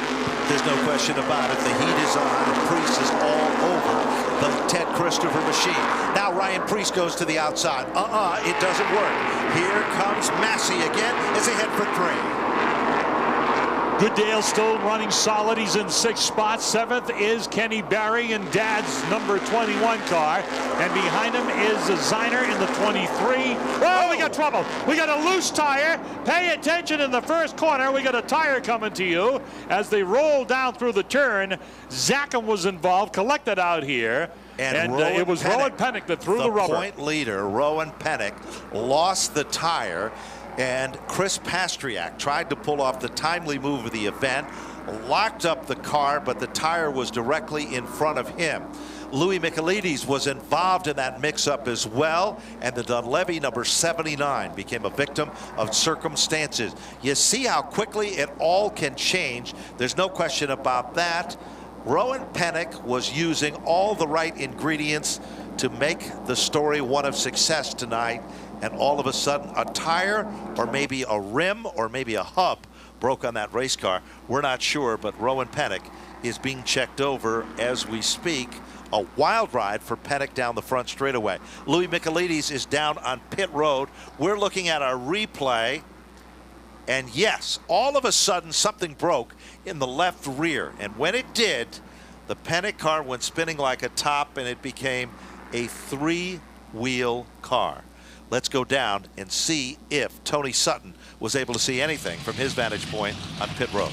A: There's no question about it. The heat is on, and Priest is all over the Ted Christopher machine. Now Ryan Priest goes to the outside. It doesn't work. Here comes Massey again as they head for 3.
B: Goodale still running solid. He's in 6th spot. 7th is Kenny Barry in Dad's number 21 car. And behind him is Ziner in the 23. Oh, we got trouble. We got a loose tire. Pay attention in the first corner. We got a tire coming to you as they roll down through the turn. Zackham was involved, collected out here. And it was Rowan Pennick that threw the rubber.
A: The point leader, Rowan Pennick, lost the tire. And Chris Pastriak tried to pull off the timely move of the event, locked up the car, but the tire was directly in front of him. Louis Michaelides was involved in that mix-up as well, and the Dunleavy number 79 became a victim of circumstances. You see how quickly it all can change. There's no question about that. Rowan Pennick was using all the right ingredients to make the story one of success tonight. And all of a sudden, a tire or maybe a rim or maybe a hub broke on that race car. We're not sure, but Rowan Pennick is being checked over as we speak. A wild ride for Pennick down the front straightaway. Louis Michaelides is down on pit road. We're looking at our replay. And yes, all of a sudden, something broke in the left rear. And when it did, the Pennick car went spinning like a top, and it became a 3-wheel car. Let's go down and see if Tony Sutton was able to see anything from his vantage point on pit road.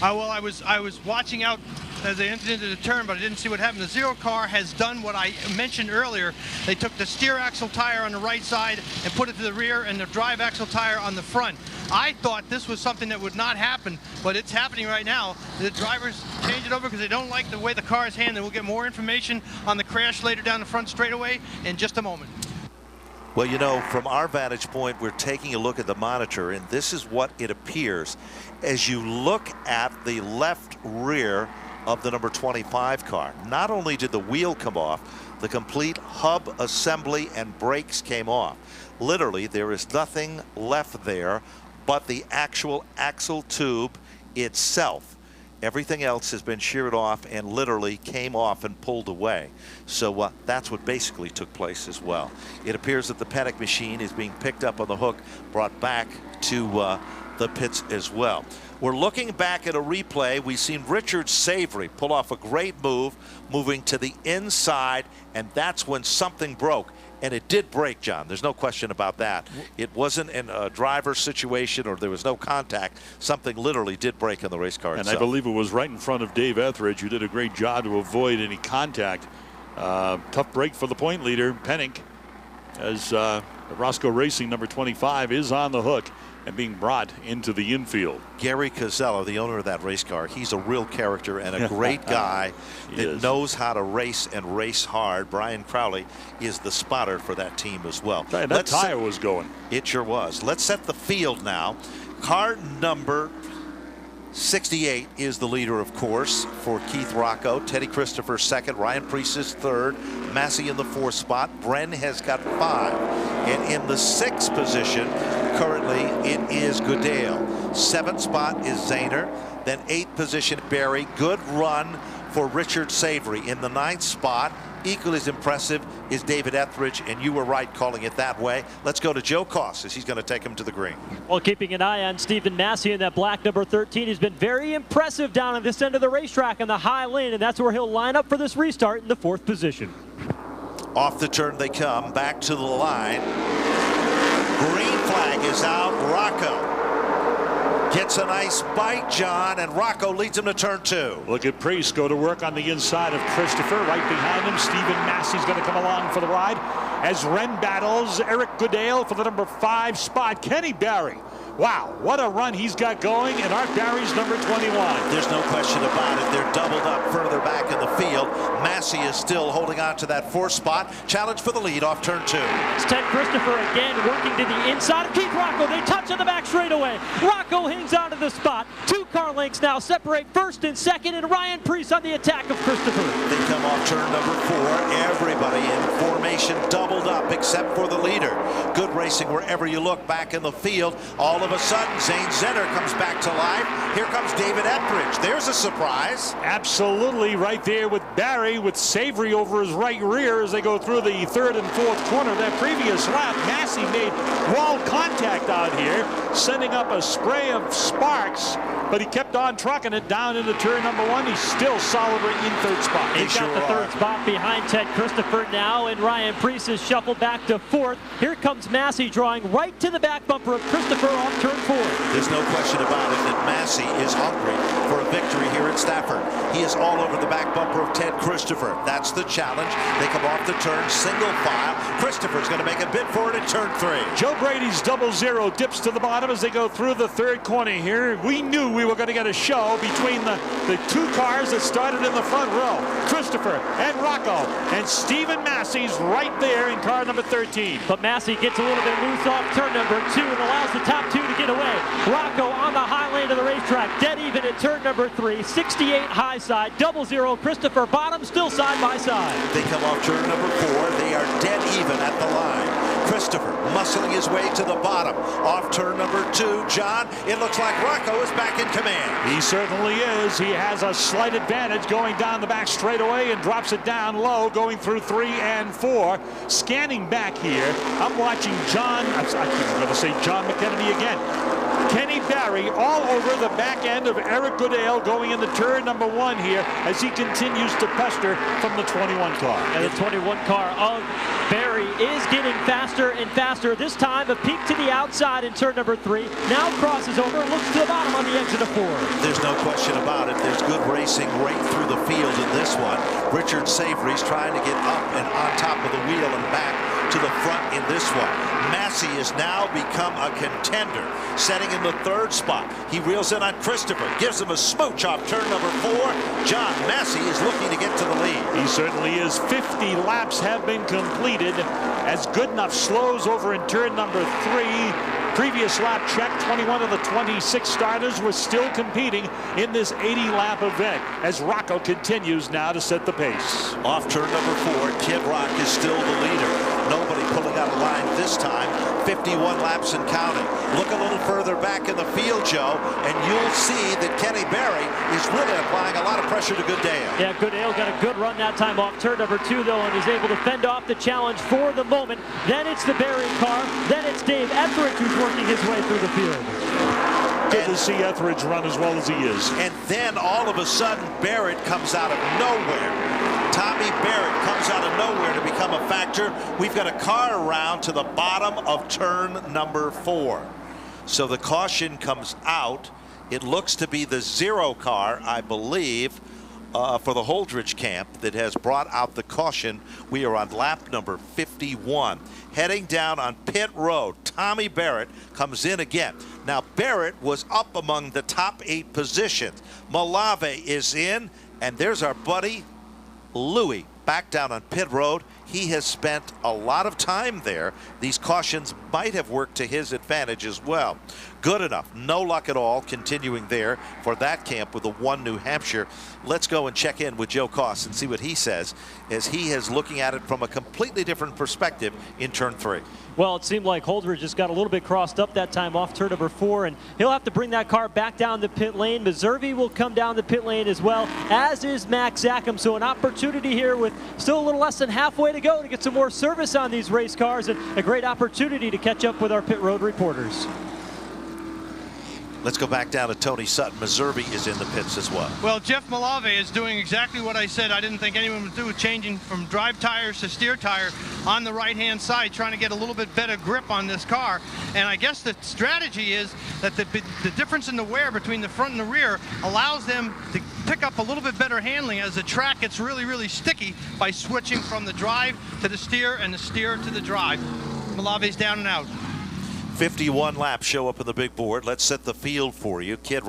C: Well, I was watching out as they entered into the turn, but I didn't see what happened. The Zero car has done what I mentioned earlier. They took the steer axle tire on the right side and put it to the rear, and the drive axle tire on the front. I thought this was something that would not happen, but it's happening right now. The drivers change it over because they don't like the way the car is handled. We'll get more information on the crash later down the front straightaway in just a moment.
A: Well, you know, from our vantage point, we're taking a look at the monitor, and this is what it appears. As you look at the left rear of the number 25 car, not only did the wheel come off, the complete hub assembly and brakes came off. Literally, there is nothing left there but the actual axle tube itself. Everything else has been sheared off and literally came off and pulled away. So that's what basically took place as well. It appears that the Pennick machine is being picked up on the hook, brought back to the pits as well. We're looking back at a replay. We've seen Richard Savory pull off a great move, moving to the inside, and that's when something broke. And it did break, John. There's no question about that. It wasn't in a driver situation or there was no contact. Something literally did break in the race car itself.
B: And I believe it was right in front of Dave Etheridge, who did a great job to avoid any contact. Tough break for the point leader, Pennick, as Roscoe Racing number 25 is on the hook and being brought into the infield.
A: Gary Cazzello, the owner of that race car, he's a real character and a great guy that knows how to race and race hard. Brian Crowley is the spotter for that team as well.
B: And that tire was going.
A: It sure was. Let's set the field now. Car number 68 is the leader, of course, for Keith Rocco. Teddy Christopher second. Ryan Preece is third. Massey in the 4th spot. Bren has got 5. And in the 6th position, currently, it is Goodale. 7th spot is Zahner. Then 8th position, Barry. Good run for Richard Savory. In the 9th spot, equally as impressive, is David Etheridge, and you were right calling it that way. Let's go to Joe Koss as he's going to take him to the green.
E: Well, keeping an eye on Stephen Massey in that black number 13. He's been very impressive down at this end of the racetrack in the high lane, and that's where he'll line up for this restart in the 4th position.
A: Off the turn they come, back to the line. Green flag is out. Rocco gets a nice bite, John, and Rocco leads him to turn 2.
B: Look at Preece go to work on the inside of Christopher. Right behind him, Stephen Massey's going to come along for the ride as Ren battles Eric Goodale for the number 5 spot. Kenny Barry. Wow, what a run he's got going, and Art Barry's number 21.
A: There's no question about it. They're doubled up further back in the field. Massey is still holding on to that 4th spot. Challenge for the lead off turn 2.
E: It's Ted Christopher again working to the inside of Keith Rocco. They touch on the back straightaway. Rocco hangs on to the spot. 2 car lengths now separate 1st and 2nd, and Ryan Preece on the attack of Christopher.
A: They come off turn number 4. Everybody in formation doubled up except for the leader. Good racing wherever you look back in the field. All of a sudden, Zane Zenner comes back to life. Here comes David Etheridge. There's a surprise.
B: Absolutely, right there with Barry, with Savory over his right rear as they go through the 3rd and 4th corner. That previous lap, Massey made wall contact out here, sending up a spray of sparks, but he kept on trucking it down into turn number 1. He's still solidly in 3rd spot.
E: He's got the 3rd spot behind Ted Christopher now, and Ryan Preece is shuffled back to 4th. Here comes Massey drawing right to the back bumper of Christopher off turn 4.
A: There's no question about it that Massey is hungry for a victory here at Stafford. He is all over the back bumper of Ted Christopher. That's the challenge. They come off the turn, single file. Christopher's going to make a bid for it at turn 3.
B: Joe Brady's 00 dips to the bottom as they go through the 3rd corner here. We knew we were going to get a show between the 2 cars that started in the front row. Christopher and Rocco, and Stephen Massey's right there in car number 13.
E: But Massey gets a little bit loose off turn number 2 and allows the top 2 to get away. Rocco on the high lane of the racetrack, dead even at turn number 3. 68 high side, 00 Christopher bottom, still side by side.
A: They come off turn number 4. They are dead even at the line. Christopher muscling his way to the bottom. Off turn number 2, John, it looks like Rocco is back in command.
B: He certainly is. He has a slight advantage going down the back straightaway and drops it down low, going through 3 and 4. Scanning back here, I'm watching John McKennedy again. Kenny Barry all over the back end of Eric Goodale going into turn number 1 here as he continues to pester from the 21 car.
E: And the 21 car of Barry is getting faster and faster. This time a peek to the outside in turn number 3. Now crosses over and looks to the bottom on the exit of 4.
A: There's no question about it. There's good racing right through the field in this one. Richard Savory's trying to get up and on top of the wheel and back to the front in this one. Massey has now become a contender, setting in the 3rd spot. He reels in on Christopher, gives him a smooch off turn number 4. John Massey is looking to get to the lead.
B: He certainly is. 50 laps have been completed as Goodenough slows over in turn number 3. Previous lap check, 21 of the 26 starters were still competing in this 80-lap event as Rocco continues now to set the pace.
A: Off turn number 4, Kid Rock is still the leader. Nobody pulling out a line this time. 51 laps and counting. Look a little further back in the field, Joe, and you'll see that Kenny Barry is really applying a lot of pressure to Goodale.
E: Yeah, Goodale got a good run that time off turn number 2, though, and is able to fend off the challenge for the moment. Then it's the Barry car. Then it's Dave Etheridge who's working his way through the field.
B: Good to see Etheridge run as well as he is.
A: And then all of a sudden, Barrett comes out of nowhere. Tommy Barrett comes out of nowhere to become a factor. We've got a car around to the bottom of turn number 4. So the caution comes out. It looks to be the 0 car, I believe, for the Holdridge camp that has brought out the caution. We are on lap number 51. Heading down on pit road, Tommy Barrett comes in again. Now, Barrett was up among the top 8 positions. Malave is in, and there's our buddy Louie back down on pit road. He has spent a lot of time there. These cautions might have worked to his advantage as well. Good enough. No luck at all continuing there for that camp with the 1 New Hampshire. Let's go and check in with Joe Koss and see what he says as he is looking at it from a completely different perspective in turn 3.
E: Well, it seemed like Holdridge just got a little bit crossed up that time off turn number 4, and he'll have to bring that car back down the pit lane. Meserve will come down the pit lane as well, as is Max Zachem. So an opportunity here with still a little less than halfway to go to get some more service on these race cars, and a great opportunity to catch up with our pit road reporters.
A: Let's go back down to Tony Sutton. Meserve is in the pits as well.
C: Well, Jeff Malave is doing exactly what I said I didn't think anyone would do, changing from drive tires to steer tire on the right-hand side, trying to get a little bit better grip on this car. And I guess the strategy is that the difference in the wear between the front and the rear allows them to pick up a little bit better handling as the track gets really, really sticky by switching from the drive to the steer and the steer to the drive. Malave's down and out.
A: 51 laps show up on the big board. Let's set the field for you. Keith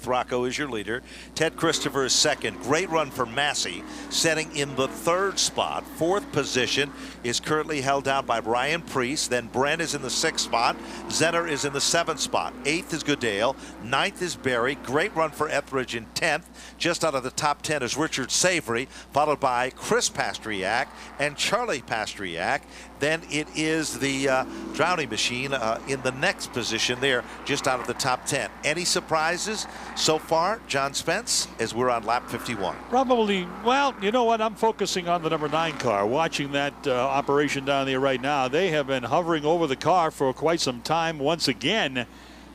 A: Rocco is your leader. Ted Christopher is second. Great run for Massey, setting in the 3rd spot. 4th position is currently held down by Ryan Preece. Then Brent is in the 6th spot. Zenner is in the 7th spot. 8th is Goodale. 9th is Berry. Great run for Etheridge in 10th. Just out of the top 10 is Richard Savory, followed by Chris Pastriak and Charlie Pastriak. Then it is the Drowning Machine in the next position there, just out of the top 10. Any surprises so far, John Spence, as we're on lap 51?
B: Probably. Well, you know what? I'm focusing on the number 9 car. Watching that operation down there right now. They have been hovering over the car for quite some time once again,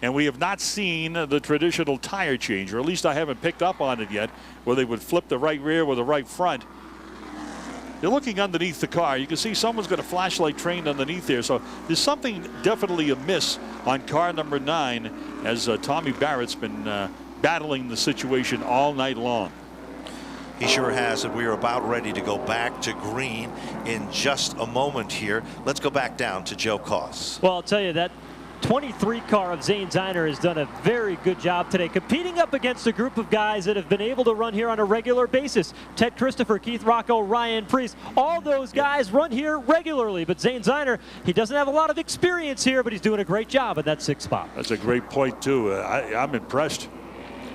B: and we have not seen the traditional tire change, or at least I haven't picked up on it yet, where they would flip the right rear with the right front. You're looking underneath the car. You can see someone's got a flashlight trained underneath there. So there's something definitely amiss on car number 9, as Tommy Barrett's been battling the situation all night long.
A: He sure has, and we are about ready to go back to green in just a moment here. Let's go back down to Joe Koss.
E: Well, I'll tell you that 23 car of Zane Ziner has done a very good job today, competing up against a group of guys that have been able to run here on a regular basis. Ted Christopher, Keith Rocco, Ryan Preece, all those guys run here regularly. But Zane Ziner, he doesn't have a lot of experience here, but he's doing a great job at that 6th spot.
B: That's a great point, too. I'm impressed.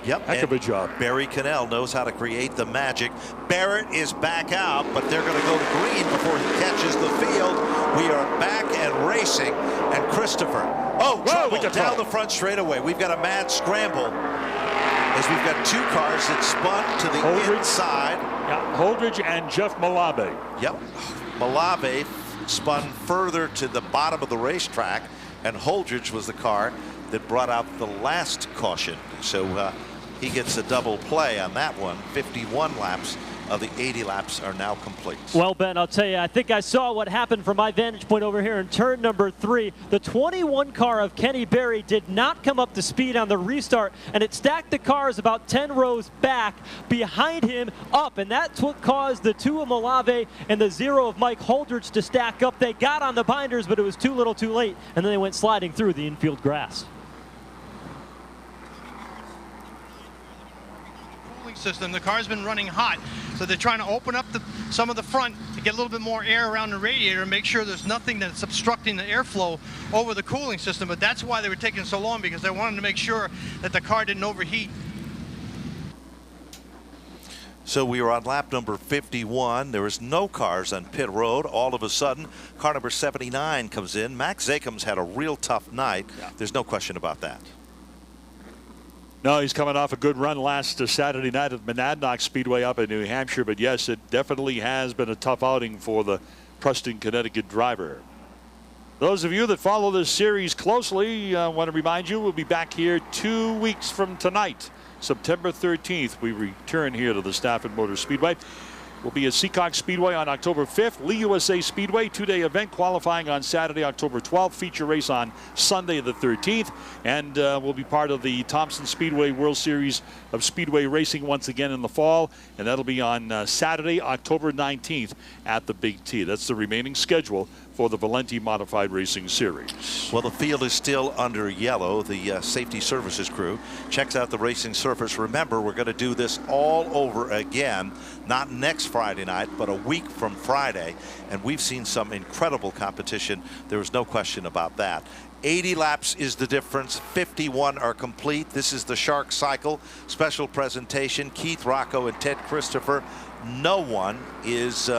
A: Yep.
B: Heck of a job.
A: Barry Cannell knows how to create the magic. Barrett is back out, but they're going to go to green before he catches the field. We are back and racing, and Christopher. Oh, trouble down the front straightaway. We've got a mad scramble as we've got 2 cars that spun to the inside.
B: Yeah, Holdridge and Jeff Malave.
A: Yep. Malave spun further to the bottom of the racetrack, and Holdridge was the car that brought out the last caution. So he gets a double play on that one. 51 laps of the 80 laps are now complete.
E: Well, Ben, I'll tell you, I think I saw what happened from my vantage point over here in turn number 3. The 21 car of Kenny Berry did not come up to speed on the restart, and it stacked the cars about 10 rows back behind him up, and that's what caused the 2 of Malave and the 0 of Mike Holdridge to stack up. They got on the binders, but it was too little too late, and then they went sliding through the infield grass.
C: System. The car's been running hot, so they're trying to open up some of the front to get a little bit more air around the radiator and make sure there's nothing that's obstructing the airflow over the cooling system. But that's why they were taking so long, because they wanted to make sure that the car didn't overheat.
A: So we are on lap number 51. There is no cars on pit road. All of a sudden, car number 79 comes in. Max Zacham's had a real tough night. Yeah. There's no question about that.
B: No, he's coming off a good run last Saturday night at Monadnock Speedway up in New Hampshire. But yes, it definitely has been a tough outing for the Preston, Connecticut driver. Those of you that follow this series closely, I want to remind you we'll be back here 2 weeks from tonight. September 13th, we return here to the Stafford Motor Speedway. We'll be at Seacock Speedway on October 5th. Lee USA Speedway, 2-day event, qualifying on Saturday, October 12th. Feature race on Sunday the 13th. And we'll be part of the Thompson Speedway World Series of Speedway Racing once again in the fall. And that'll be on Saturday, October 19th at the Big T. That's the remaining schedule for the Valenti Modified Racing Series.
A: Well, the field is still under yellow. The safety services crew checks out the racing surface. Remember, we're going to do this all over again, not next Friday night, but a week from Friday. And we've seen some incredible competition. There is no question about that. 80 laps is the difference. 51 are complete. This is the Shark Cycle special presentation. Keith Rocco and Ted Christopher. No one is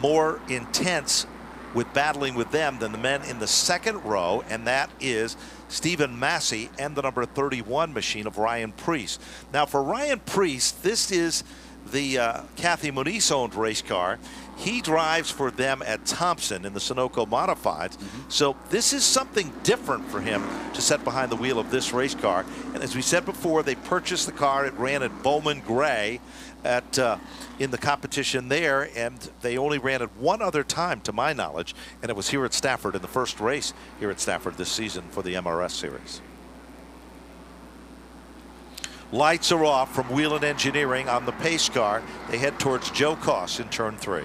A: more intense with battling with them than the men in the second row, and that is Stephen Massey and the number 31 machine of Ryan Preece. Now, for Ryan Preece, this is the Kathy Muniz-owned race car. He drives for them at Thompson in the Sunoco Modifieds. So this is something different for him to set behind the wheel of this race car. And as we said before, they purchased the car. It ran at Bowman Gray at in the competition there, and they only ran it one other time to my knowledge, and it was here at Stafford in the first race here at Stafford this season for the MRS series. Lights are off from Whelen Engineering on the pace car. They head towards Joe Koss in turn 3.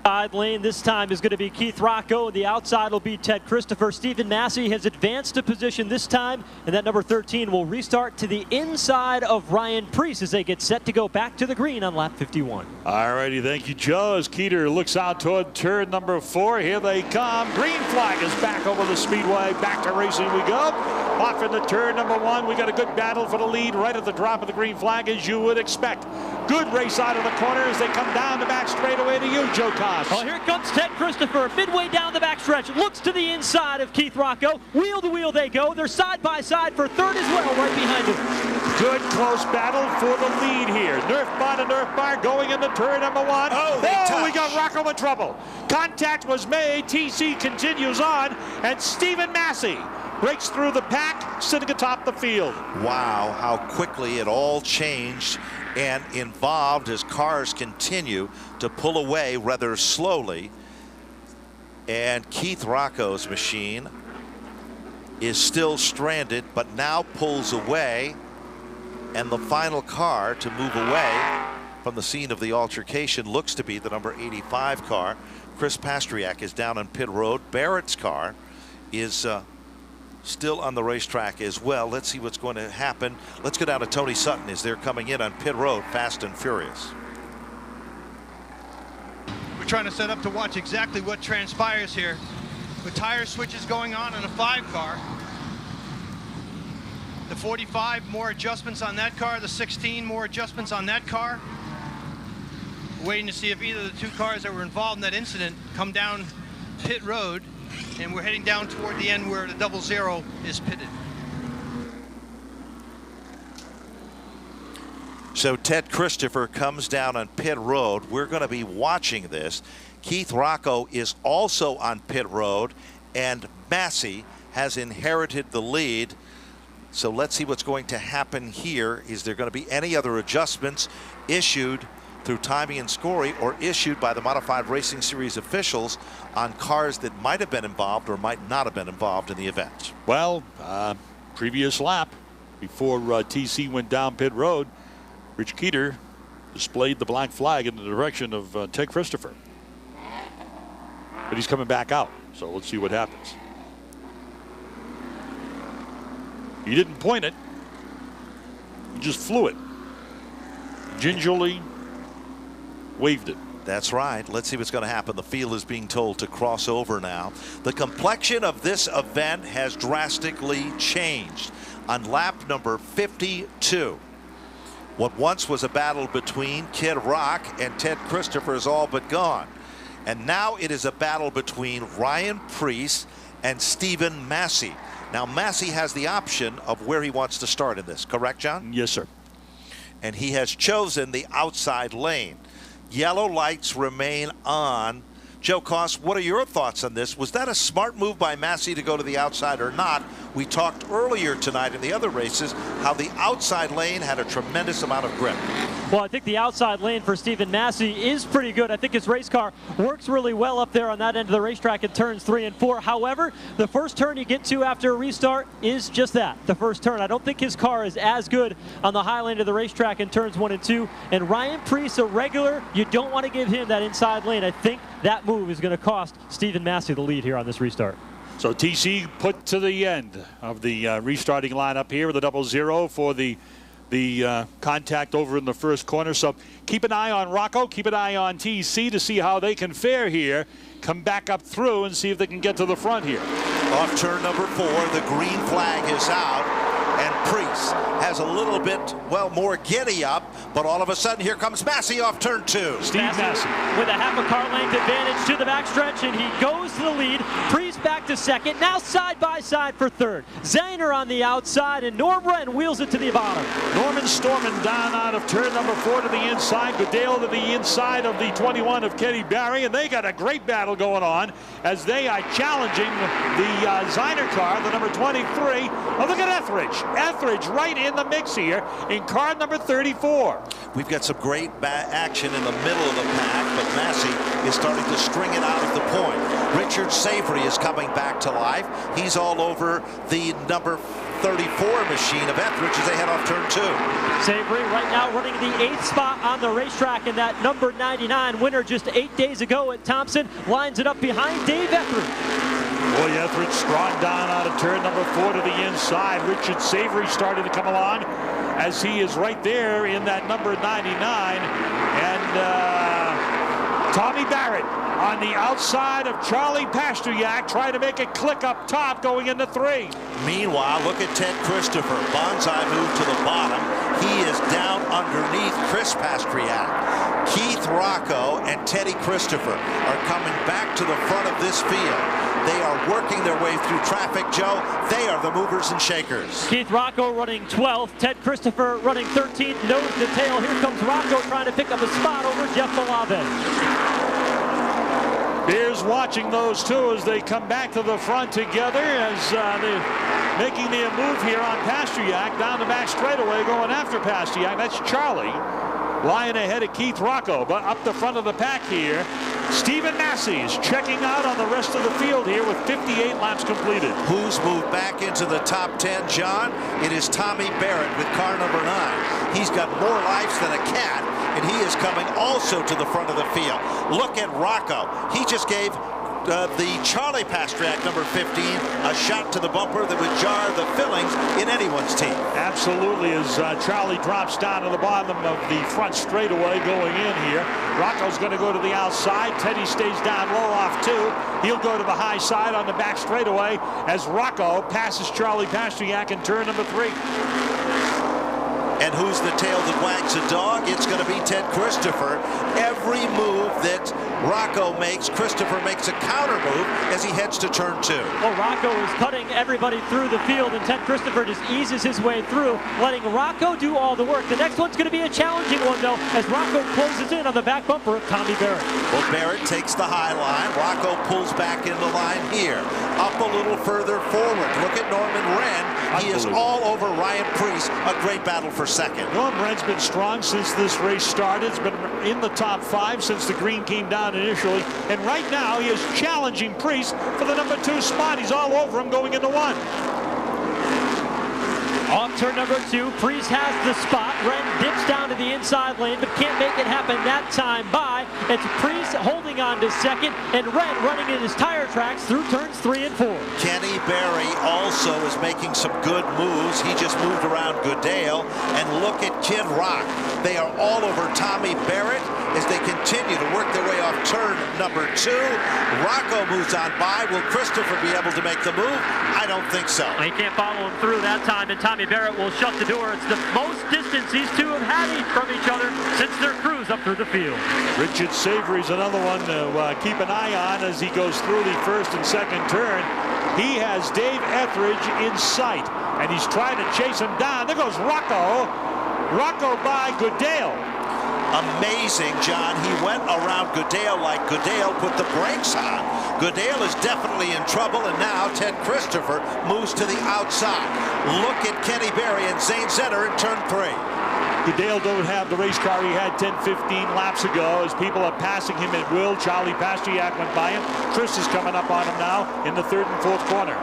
E: Side lane this time is going to be Keith Rocco. The outside will be Ted Christopher. Stephen Massey has advanced to position this time, and that number 13 will restart to the inside of Ryan Preece as they get set to go back to the green on lap 51.
B: All righty, thank you, Joe. As Keeter looks out toward turn number 4, here they come. Green flag is back over the speedway. Back to racing we go. Off into turn number 1. We got a good battle for the lead right at the drop of the green flag, as you would expect. Good race out of the corner as they come down the back straightaway to you, Joe Koss.
E: Oh, here comes Ted Christopher, midway down the backstretch, looks to the inside of Keith Rocco. Wheel to wheel they go. They're side by side for third as well, right behind him.
B: Good close battle for the lead here. Nerf bar to Nerf bar going into turn number 1.
A: Oh,
B: we got Rocco in trouble. Contact was made. TC continues on, and Stephen Massey breaks through the pack, sitting atop the field.
A: Wow, how quickly it all changed and involved as cars continue to pull away rather slowly. And Keith Rocco's machine is still stranded, but now pulls away. And the final car to move away from the scene of the altercation looks to be the number 85 car. Chris Pastriak is down on pit road. Barrett's car is still on the racetrack as well. Let's see what's going to happen. Let's go down to Tony Sutton as they're coming in on pit road fast and furious.
C: We're trying to set up to watch exactly what transpires here with tire switches going on in a 5 car. The 45, more adjustments on that car. The 16, more adjustments on that car. Waiting to see if either of the 2 cars that were involved in that incident come down pit road. And we're heading down toward the end where the 00 is pitted.
A: So Ted Christopher comes down on pit road. We're going to be watching this. Keith Rocco is also on pit road, and Massey has inherited the lead. So let's see what's going to happen here. Is there going to be any other adjustments issued through timing and scoring, or issued by the Modified Racing Series officials on cars that might have been involved or might not have been involved in the event?
B: Well, previous lap before TC went down pit road, Rich Keeter displayed the black flag in the direction of Ted Christopher. But he's coming back out, so let's see what happens. He didn't point it. He just flew it. Gingerly waved it.
A: That's right. Let's see what's going to happen. The field is being told to cross over now. The complexion of this event has drastically changed. On lap number 52, what once was a battle between Kid Rock and Ted Christopher is all but gone. And now it is a battle between Ryan Preece and Stephen Massey. Now Massey has the option of where he wants to start in this, correct, John?
B: Yes, sir.
A: And he has chosen the outside lane. Yellow lights remain on. Joe Koss, what are your thoughts on this? Was that a smart move by Massey to go to the outside or not? We talked earlier tonight in the other races how the outside lane had a tremendous amount of grip.
E: Well, I think the outside lane for Stephen Massey is pretty good. I think his race car works really well up there on that end of the racetrack in turns 3 and 4. However, the first turn you get to after a restart is just that, the first turn. I don't think his car is as good on the high lane of the racetrack in turns 1 and 2. And Ryan Preece, a regular, you don't want to give him that inside lane. I think that move is going to cost Stephen Massey the lead here on this restart.
B: So TC put to the end of the restarting lineup here with a 0-0 for the contact over in the first corner. So keep an eye on Rocco, keep an eye on TC to see how they can fare here. Come back up through and see if they can get to the front here.
A: Off turn number 4, the green flag is out, and Preece has a little bit, well, more giddy up, but all of a sudden here comes Massey off turn 2.
B: Steve Massey
E: with a half a car length advantage to the backstretch, and he goes to the lead. Preece back to second, now side by side for third. Zahner on the outside, and Norm Wren wheels it to the bottom.
B: Norman Storman down out of turn number 4 to the inside. Goodale to the inside of the 21 of Kenny Barry, and they got a great battle going on as they are challenging the Zahner car, the number 23. Oh, look at Etheridge. Etheridge right in the mix here in car number 34.
A: We've got some great action in the middle of the pack, but Massey is starting to string it out at the point. Richard Savory is coming back to life. He's all over the number 34 machine of Etheridge as they head off turn 2.
E: Savory right now running the 8th spot on the racetrack, and that number 99 winner just 8 days ago at Thompson lines it up behind Dave Etheridge.
B: Boy, Etheridge strong down out of turn number 4 to the inside. Richard Savory starting to come along as he is right there in that number 99. And Tommy Barrett on the outside of Charlie Pasteryak trying to make it click up top going into 3.
A: Meanwhile, look at Ted Christopher. Bonsai move to the bottom. He is down underneath Chris Pasteryak. Keith Rocco and Teddy Christopher are coming back to the front of this field. They are working their way through traffic, Joe. They are the movers and shakers.
E: Keith Rocco running 12th. Ted Christopher running 13th. Nose to tail. Here comes Rocco trying to pick up a spot over Jeff Malave.
B: Bears watching those two as they come back to the front together as they're making their move here on Pasteryak down the back straightaway going after Pasteryak. That's Charlie lying ahead of Keith Rocco, but up the front of the pack here. Stephen Massey is checking out on the rest of the field here with 58 laps completed.
A: Who's moved back into the top 10, John? It is Tommy Barrett with car number 9. He's got more lives than a cat, and he is coming also to the front of the field. Look at Rocco. He just gave the Charlie Pasteryak, number 15, a shot to the bumper that would jar the fillings in anyone's team.
B: Absolutely, as Charlie drops down to the bottom of the front straightaway going in here. Rocco's going to go to the outside. Teddy stays down low off 2. He'll go to the high side on the back straightaway as Rocco passes Charlie Pasteryak in turn number 3.
A: And who's the tail that wags a dog? It's going to be Ted Christopher. Every move that Rocco makes, Christopher makes a counter move as he heads to turn 2.
E: Well, Rocco is cutting everybody through the field, and Ted Christopher just eases his way through, letting Rocco do all the work. The next one's going to be a challenging one, though, as Rocco closes in on the back bumper of Tommy Barrett.
A: Well, Barrett takes the high line. Rocco pulls back in the line here. Up a little further forward. Look at Norman Wren. He is all over Ryan Preece. A great battle for second.
B: Norm Wren's been strong since this race started. He's been in the top 5 since the green came down initially. And right now he is challenging Preece for the number 2 spot. He's all over him going into 1.
E: Off turn number 2, Preece has the spot. Wren dips down to the inside lane, but can't make it happen that time by. It's Preece holding on to second, and Wren running in his tire tracks through turns 3 and 4.
A: Kenny Barry also is making some good moves. He just moved around Goodale. And look at Kid Rock. They are all over Tommy Barrett as they continue to work their way off turn number 2. Rocco moves on by. Will Christopher be able to make the move? I don't think so.
E: He can't follow him through that time, and Tommy Barrett will shut the door. It's the most distance these two have had from each other since their cruise up through the field.
B: Richard Savory's another one to keep an eye on as he goes through the first and second turn. He has Dave Etheridge in sight, and he's trying to chase him down. There goes Rocco. Rocco by Goodale.
A: Amazing, John. He went around Goodale like Goodale put the brakes on. Goodale is definitely in trouble, and now Ted Christopher moves to the outside. Look at Kenny Barry and Zane Zetter in turn 3.
B: Dale don't have the race car he had 10-15 laps ago as people are passing him at will. Charlie Pastriak went by him. Chris is coming up on him now in the third and fourth corner.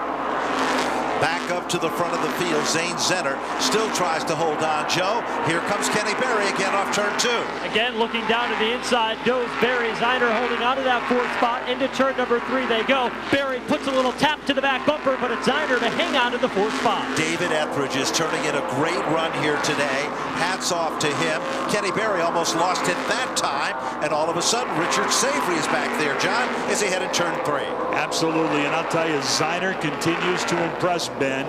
A: Back up to the front of the field. Zane Zenner still tries to hold on, Joe. Here comes Kenny Berry again off turn 2.
E: Again, looking down to the inside goes Berry. Ziner holding on to that fourth spot. Into turn number 3 they go. Berry puts a little tap to the back bumper, but it's Ziner to hang on to the fourth spot.
A: David Etheridge is turning in a great run here today. Hats off to him. Kenny Berry almost lost it that time, and all of a sudden Richard Savory is back there, John, as he headed turn 3.
B: Absolutely, and I'll tell you, Ziner continues to impress, Ben.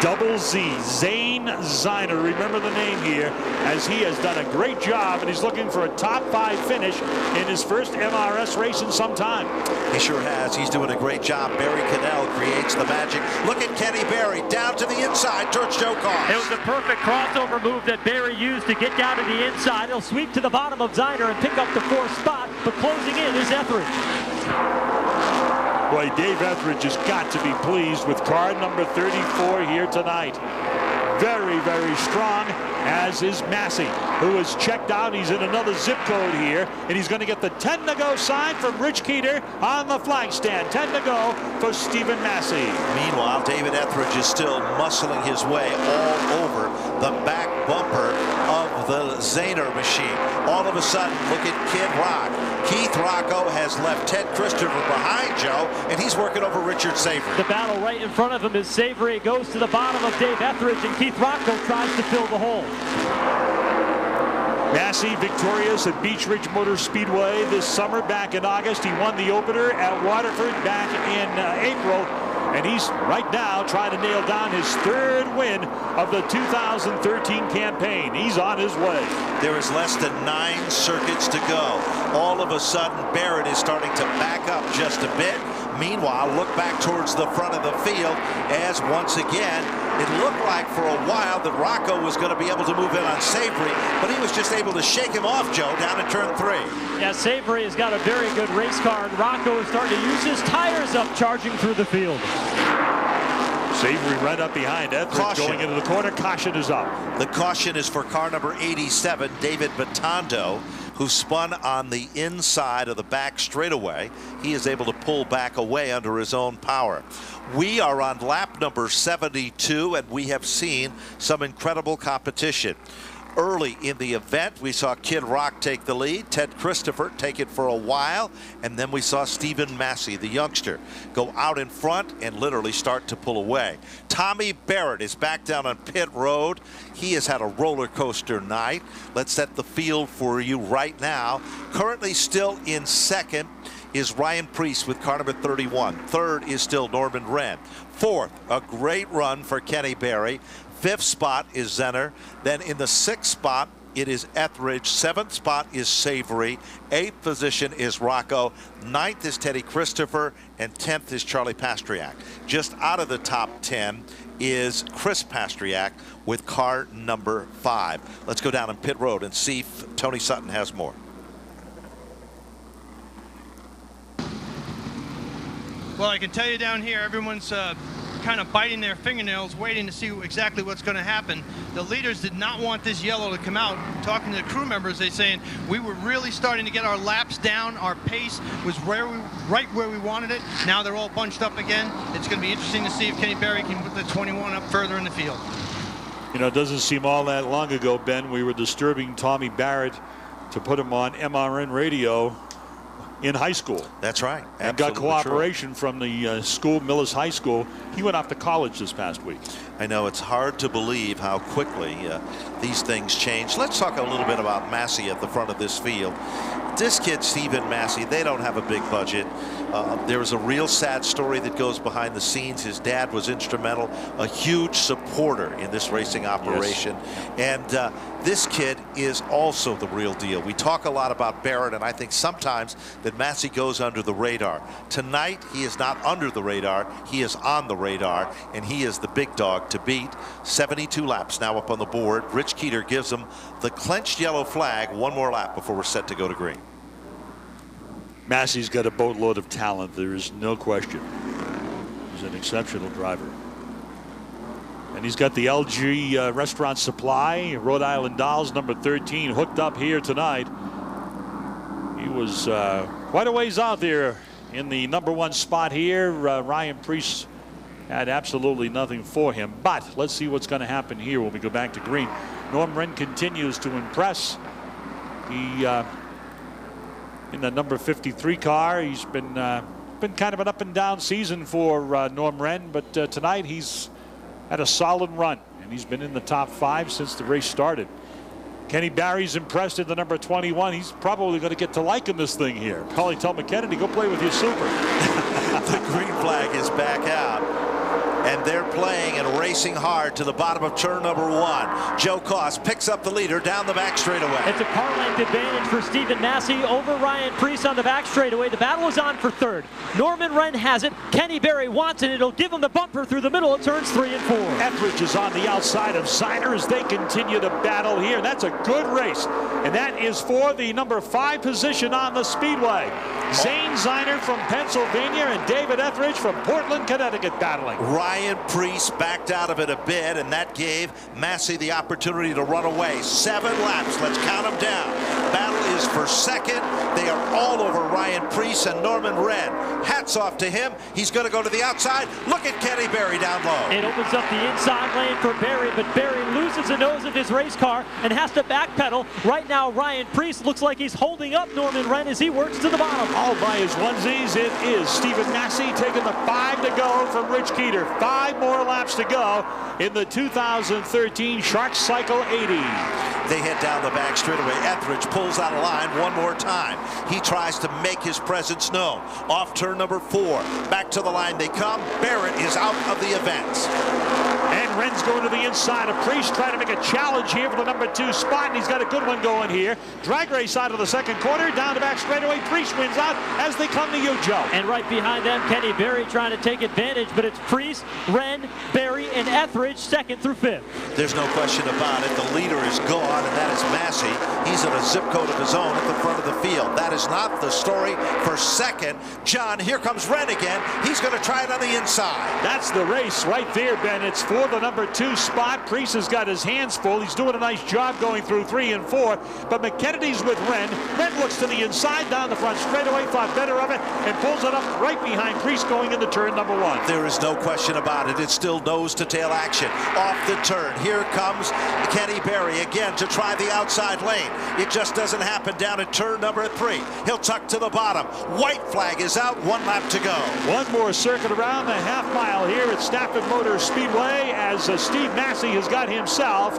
B: Double Z, Zane Ziner, remember the name here, as he has done a great job, and he's looking for a top 5 finish in his first MRS race in some time.
A: He sure has. He's doing a great job. Barry Cannell creates the magic. Look at Kenny Berry down to the inside towards Joe Koss.
E: It was a perfect crossover move that Berry used to get down to the inside. He'll sweep to the bottom of Ziner and pick up the fourth spot, but closing in is Etheridge.
B: Boy, Dave Etheridge has got to be pleased with car number 34 here tonight. Very, very strong, as is Massey, who is checked out. He's in another zip code here, and he's going to get the 10 to go sign from Rich Keeter on the flag stand. 10 to go for Stephen Massey.
A: Meanwhile, David Etheridge is still muscling his way all over the back bumper of the Zahner machine. All of a sudden, look at Kid Rock. Keith Rocco has left Ted Christopher behind, Joe, and he's working over Richard Savory.
E: The battle right in front of him is Savory. It goes to the bottom of Dave Etheridge, and Keith Rocco tries to fill the hole.
B: Massey victorious at Beach Ridge Motor Speedway this summer back in August. He won the opener at Waterford back in April. And he's right now trying to nail down his 3rd win of the 2013 campaign. He's on his way.
A: There is less than 9 circuits to go. All of a sudden, Barrett is starting to back up just a bit. Meanwhile, look back towards the front of the field as once again, it looked like for a while that Rocco was going to be able to move in on Savory, but he was just able to shake him off, Joe, down in turn 3.
E: Yeah, Savory has got a very good race car, and Rocco is starting to use his tires up, charging through the field.
B: Savory right up behind Etheridge going into the corner. Caution is up.
A: The caution is for car number 87, David Batondo, who spun on the inside of the back straightaway. He is able to pull back away under his own power. We are on lap number 72, and we have seen some incredible competition. Early in the event, we saw Kid Rock take the lead, Ted Christopher take it for a while, and then we saw Stephen Massey, the youngster, go out in front and literally start to pull away. Tommy Barrett is back down on pit road. He has had a roller coaster night. Let's set the field for you right now. Currently still in second is Ryan Priest with car number 31. Third is still Norman Wren. Fourth, a great run for Kenny Berry. 5th spot is Zenner. Then in the 6th spot, it is Etheridge. 7th spot is Savory. 8th position is Rocco. 9th is Teddy Christopher. And 10th is Charlie Pastriak. Just out of the top 10 is Chris Pastriak with car number 5. Let's go down on pit road and see if Tony Sutton has more.
C: Well, I can tell you down here, everyone's kind of biting their fingernails, waiting to see exactly what's going to happen. The leaders did not want this yellow to come out. Talking to the crew members, they're saying we were really starting to get our laps down. Our pace was right where we wanted it. Now they're all bunched up again. It's going to be interesting to see if Kenny Berry can put the 21 up further in the field.
B: You know, it doesn't seem all that long ago, Ben, we were disturbing Tommy Barrett to put him on MRN radio in high school.
A: That's right.
B: And got cooperation from the school, Millis High School. He went off to college this past week.
A: I know it's hard to believe how quickly these things change. Let's talk a little bit about Massey at the front of this field. This kid, Stephen Massey, they don't have a big budget. There was a real sad story that goes behind the scenes. His dad was instrumental, a huge supporter in this racing operation. Yes. And this kid is also the real deal. We talk a lot about Barrett, and I think sometimes that Massey goes under the radar. Tonight, he is not under the radar. He is on the radar, and he is the big dog to beat. 72 laps now up on the board. Rich Keeter gives him the clenched yellow flag. One more lap before we're set to go to green.
B: Massey's got a boatload of talent. There is no question. He's an exceptional driver. And he's got the LG Restaurant Supply, Rhode Island Dolls, number 13, hooked up here tonight. He was quite a ways out there in the number 1 spot here. Ryan Priest had absolutely nothing for him. But let's see what's going to happen here when we go back to green. Norm Wren continues to impress. He in the number 53 car. He's been kind of an up and down season for Norm Wren, but tonight he's had a solid run, and he's been in the top 5 since the race started. Kenny Barry's impressed in the number 21. He's probably going to get to liking this thing here. Probably tell McKennedy, go play with your super.
A: The green flag is back out. And they're playing and racing hard to the bottom of turn number 1. Joe Koss picks up the leader down the back straightaway.
E: It's a car length advantage for Stephen Massey over Ryan Priest on the back straightaway. The battle is on for 3rd. Norman Wren has it. Kenny Barry wants it. It'll give him the bumper through the middle of turns 3 and 4.
B: Etheridge is on the outside of Ziner as they continue to battle here. That's a good race. And that is for the number 5 position on the speedway. Zane Ziner from Pennsylvania and David Etheridge from Portland, Connecticut battling.
A: Ryan Priest backed out of it a bit, and that gave Massey the opportunity to run away. 7 laps. Let's count them down. Battle is for 2nd. They are all over Ryan Priest and Norman Wren. Hats off to him. He's going to go to the outside. Look at Kenny Barry down low.
E: It opens up the inside lane for Barry, but Barry loses the nose of his race car and has to backpedal. Right now, Ryan Priest looks like he's holding up Norman Wren as he works to the bottom.
B: All by his onesies. It is Stephen Massey taking the 5 to go from Rich Keeter. 5 more laps to go in the 2013 Shark Cycle 80.
A: They head down the back straightaway. Etheridge pulls out of line one more time. He tries to make his presence known. Off turn number 4. Back to the line they come. Barrett is out of the event.
B: And Wren's going to the inside of Priest, trying to make a challenge here for the number 2 spot, and he's got a good one going here. Drag race out of the 2nd corner, down the back straightaway. Priest wins out as they come to you, Joe.
E: And right behind them, Kenny Barry trying to take advantage, but it's Priest, Wren, Barry, and Etheridge 2nd through 5th.
A: There's no question about it. The leader is gone, and that is Massey. He's in a zip code of his own at the front of the field. That is not the story for 2nd. John, here comes Wren again. He's going to try it on the inside.
B: That's the race right there, Ben. It's for the number 2 spot. Priest has got his hands full. He's doing a nice job going through 3 and 4, but McKennedy's with Wren. Wren looks to the inside, down the front straightaway, thought better of it, and pulls it up right behind Priest going into turn number 1.
A: There is no question about it. It's still nose-to-tail action. Off the turn. Here comes Kenny Barry again to try the outside lane. It just doesn't happen down at turn number 3. He'll tuck to the bottom. White flag is out. 1 lap to go.
B: One more circuit around the half mile here at Stafford Motor Speedway as Steve Massey has got himself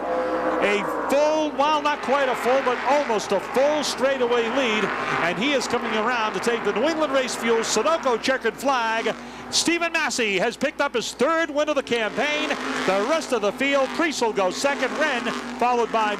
B: a full, well, not quite a full, but almost a full straightaway lead, and he is coming around to take the New England Race Fuel Sunoco checkered flag. Stephen Massey has picked up his 3rd win of the campaign. The rest of the field, Priest will go 2nd, Wren, followed by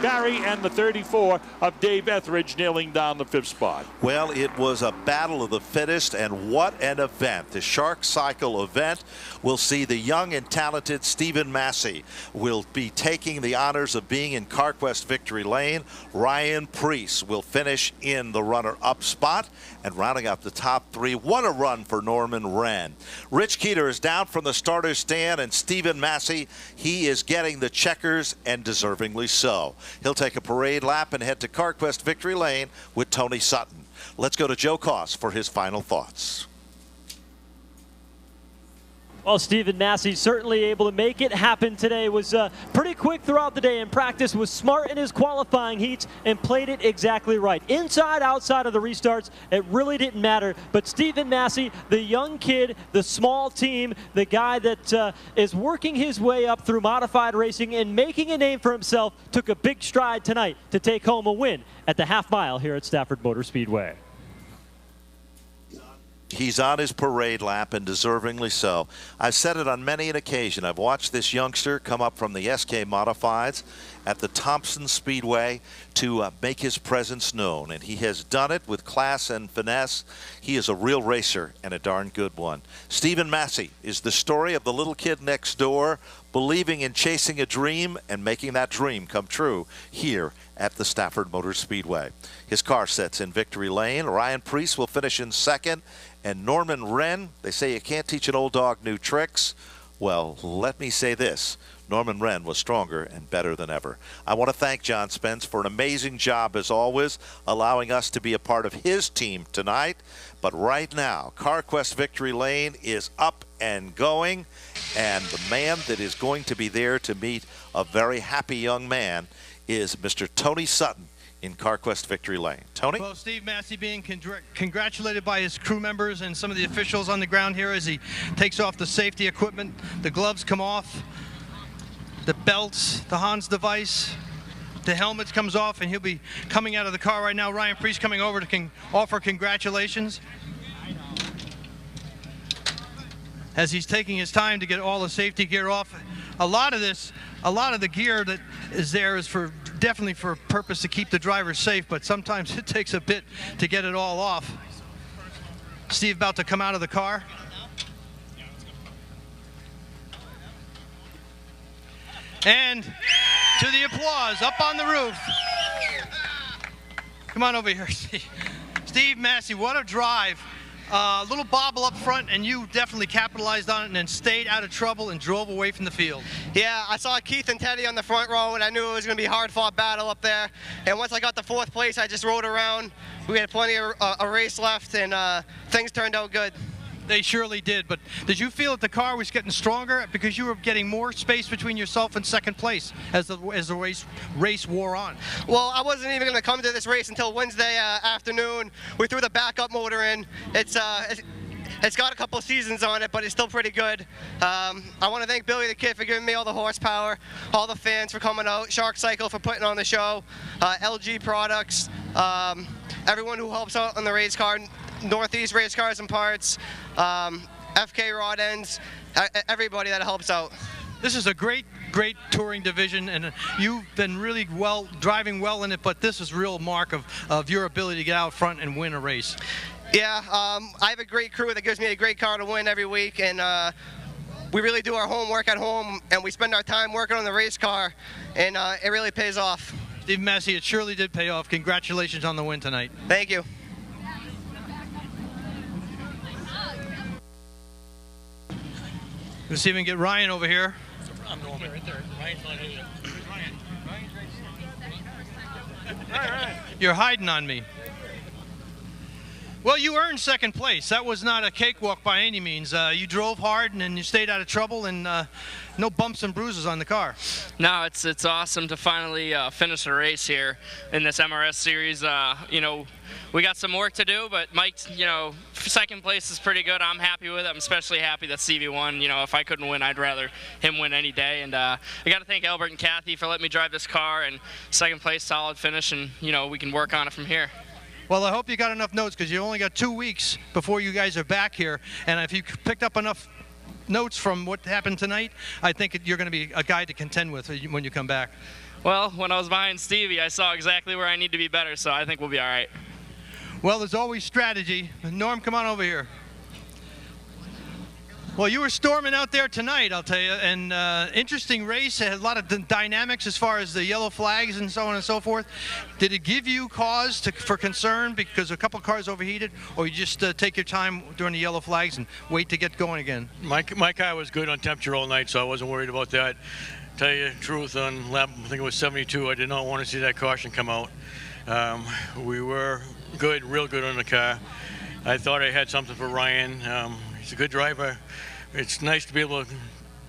B: Barry, and the 34 of Dave Etheridge nailing down the 5th spot.
A: Well, it was a battle of the fittest, and what an event. The Shark Cycle event will see the young and talented Stephen Massey will be taking the honors of being in CarQuest Victory Lane. Ryan Priest will finish in the runner-up spot, and rounding out the top 3, what a run for Norman Wren. Rich Keeter is down from the starter's stand, and Stephen Massey, he is getting the checkers, and deservingly so. He'll take a parade lap and head to CarQuest Victory Lane with Tony Sutton. Let's go to Joe Koss for his final thoughts.
E: Well, Stephen Massey certainly able to make it happen today. Was pretty quick throughout the day in practice, was smart in his qualifying heats, and played it exactly right. Inside, outside of the restarts, it really didn't matter. But Stephen Massey, the young kid, the small team, the guy that is working his way up through modified racing and making a name for himself, took a big stride tonight to take home a win at the half mile here at Stafford Motor Speedway.
A: He's on his parade lap, and deservingly so. I've said it on many an occasion. I've watched this youngster come up from the SK Modifieds at the Thompson Speedway to make his presence known, and he has done it with class and finesse. He is a real racer, and a darn good one. Stephen Massey is the story of the little kid next door, believing in chasing a dream and making that dream come true here at the Stafford Motor Speedway. His car sets in victory lane. Ryan Priest will finish in 2nd, and Norman Wren, they say you can't teach an old dog new tricks. Well, let me say this. Norman Wren was stronger and better than ever. I want to thank John Spence for an amazing job, as always, allowing us to be a part of his team tonight. But right now, CarQuest Victory Lane is up and going, and the man that is going to be there to meet a very happy young man is Mr. Tony Sutton in CarQuest Victory Lane. Tony?
C: Well, Steve Massey being congratulated by his crew members and some of the officials on the ground here as he takes off the safety equipment. The gloves come off, the belts, the Hans device, the helmet comes off, and he'll be coming out of the car right now. Ryan Preece coming over to offer congratulations as he's taking his time to get all the safety gear off. A lot of the gear that is there is definitely for a purpose to keep the driver safe, but sometimes it takes a bit to get it all off. Steve about to come out of the car. And to the applause up on the roof. Come on over here, Steve Massey. What a drive. A little bobble up front, and you definitely capitalized on it and then stayed out of trouble and drove away from the field.
G: Yeah, I saw Keith and Teddy on the front row, and I knew it was going to be a hard-fought battle up there. And once I got to 4th place, I just rode around. We had plenty of a race left, and things turned out good.
C: They surely did, but did you feel that the car was getting stronger because you were getting more space between yourself and 2nd place as the race wore on?
G: Well, I wasn't even going to come to this race until Wednesday afternoon. We threw the backup motor in. It's got a couple seasons on it, but it's still pretty good. I want to thank Billy the Kid for giving me all the horsepower, all the fans for coming out, Shark Cycle for putting on the show, LG Products, everyone who helps out on the race car, Northeast Race Cars and Parts, FK Rod Ends, everybody that helps out.
C: This is a great touring division, and you've been really driving well in it, but this is real mark of your ability to get out front and win a race.
G: Yeah, I have a great crew that gives me a great car to win every week, and we really do our homework at home, and we spend our time working on the race car, and it really pays off.
C: Steve Massey, it surely did pay off. Congratulations on the win tonight.
G: Thank you.
C: Let's see if we can get Ryan over here.
B: I'm going right there. Ryan's not here.
C: You're hiding on me. Well, you earned 2nd place. That was not a cakewalk by any means. You drove hard and then you stayed out of trouble, and no bumps and bruises on the car.
F: No, it's awesome to finally finish a race here in this MRS series. You know, we got some work to do, but Mike, you know, 2nd place is pretty good. I'm happy with it. I'm especially happy that Stevie won. You know, if I couldn't win, I'd rather him win any day. And I got to thank Albert and Kathy for letting me drive this car, and 2nd place, solid finish, and you know, we can work on it from here.
C: Well, I hope you got enough notes, because you only got 2 weeks before you guys are back here. And if you picked up enough notes from what happened tonight, I think you're going to be a guy to contend with when you come back.
F: Well, when I was behind Stevie, I saw exactly where I need to be better, so I think we'll be all right.
C: Well, there's always strategy. Norm, come on over here. Well, you were storming out there tonight, I'll tell you, and interesting race. It had a lot of dynamics as far as the yellow flags and so on and so forth. Did it give you cause for concern because a couple cars overheated, or you just take your time during the yellow flags and wait to get going again?
B: My car was good on temperature all night, so I wasn't worried about that. Tell you the truth, on lap, I think it was 72, I did not want to see that caution come out. We were good, real good on the car. I thought I had something for Ryan. He's a good driver. It's nice to be able to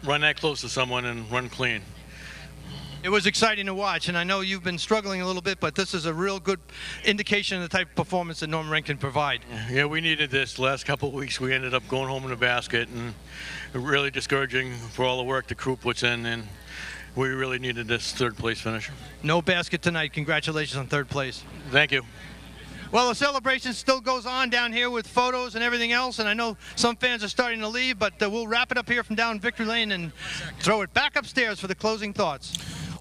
B: run that close to someone and run clean.
C: It was exciting to watch, and I know you've been struggling a little bit, but this is a real good indication of the type of performance that Norman Wren can provide.
B: Yeah, we needed this. The last couple of weeks we ended up going home in a basket, and really discouraging for all the work the crew puts in, and we really needed this 3rd place finish.
C: No basket tonight. Congratulations on 3rd place.
B: Thank you.
C: Well, the celebration still goes on down here with photos and everything else, and I know some fans are starting to leave, but we'll wrap it up here from down Victory Lane and throw it back upstairs for the closing thoughts.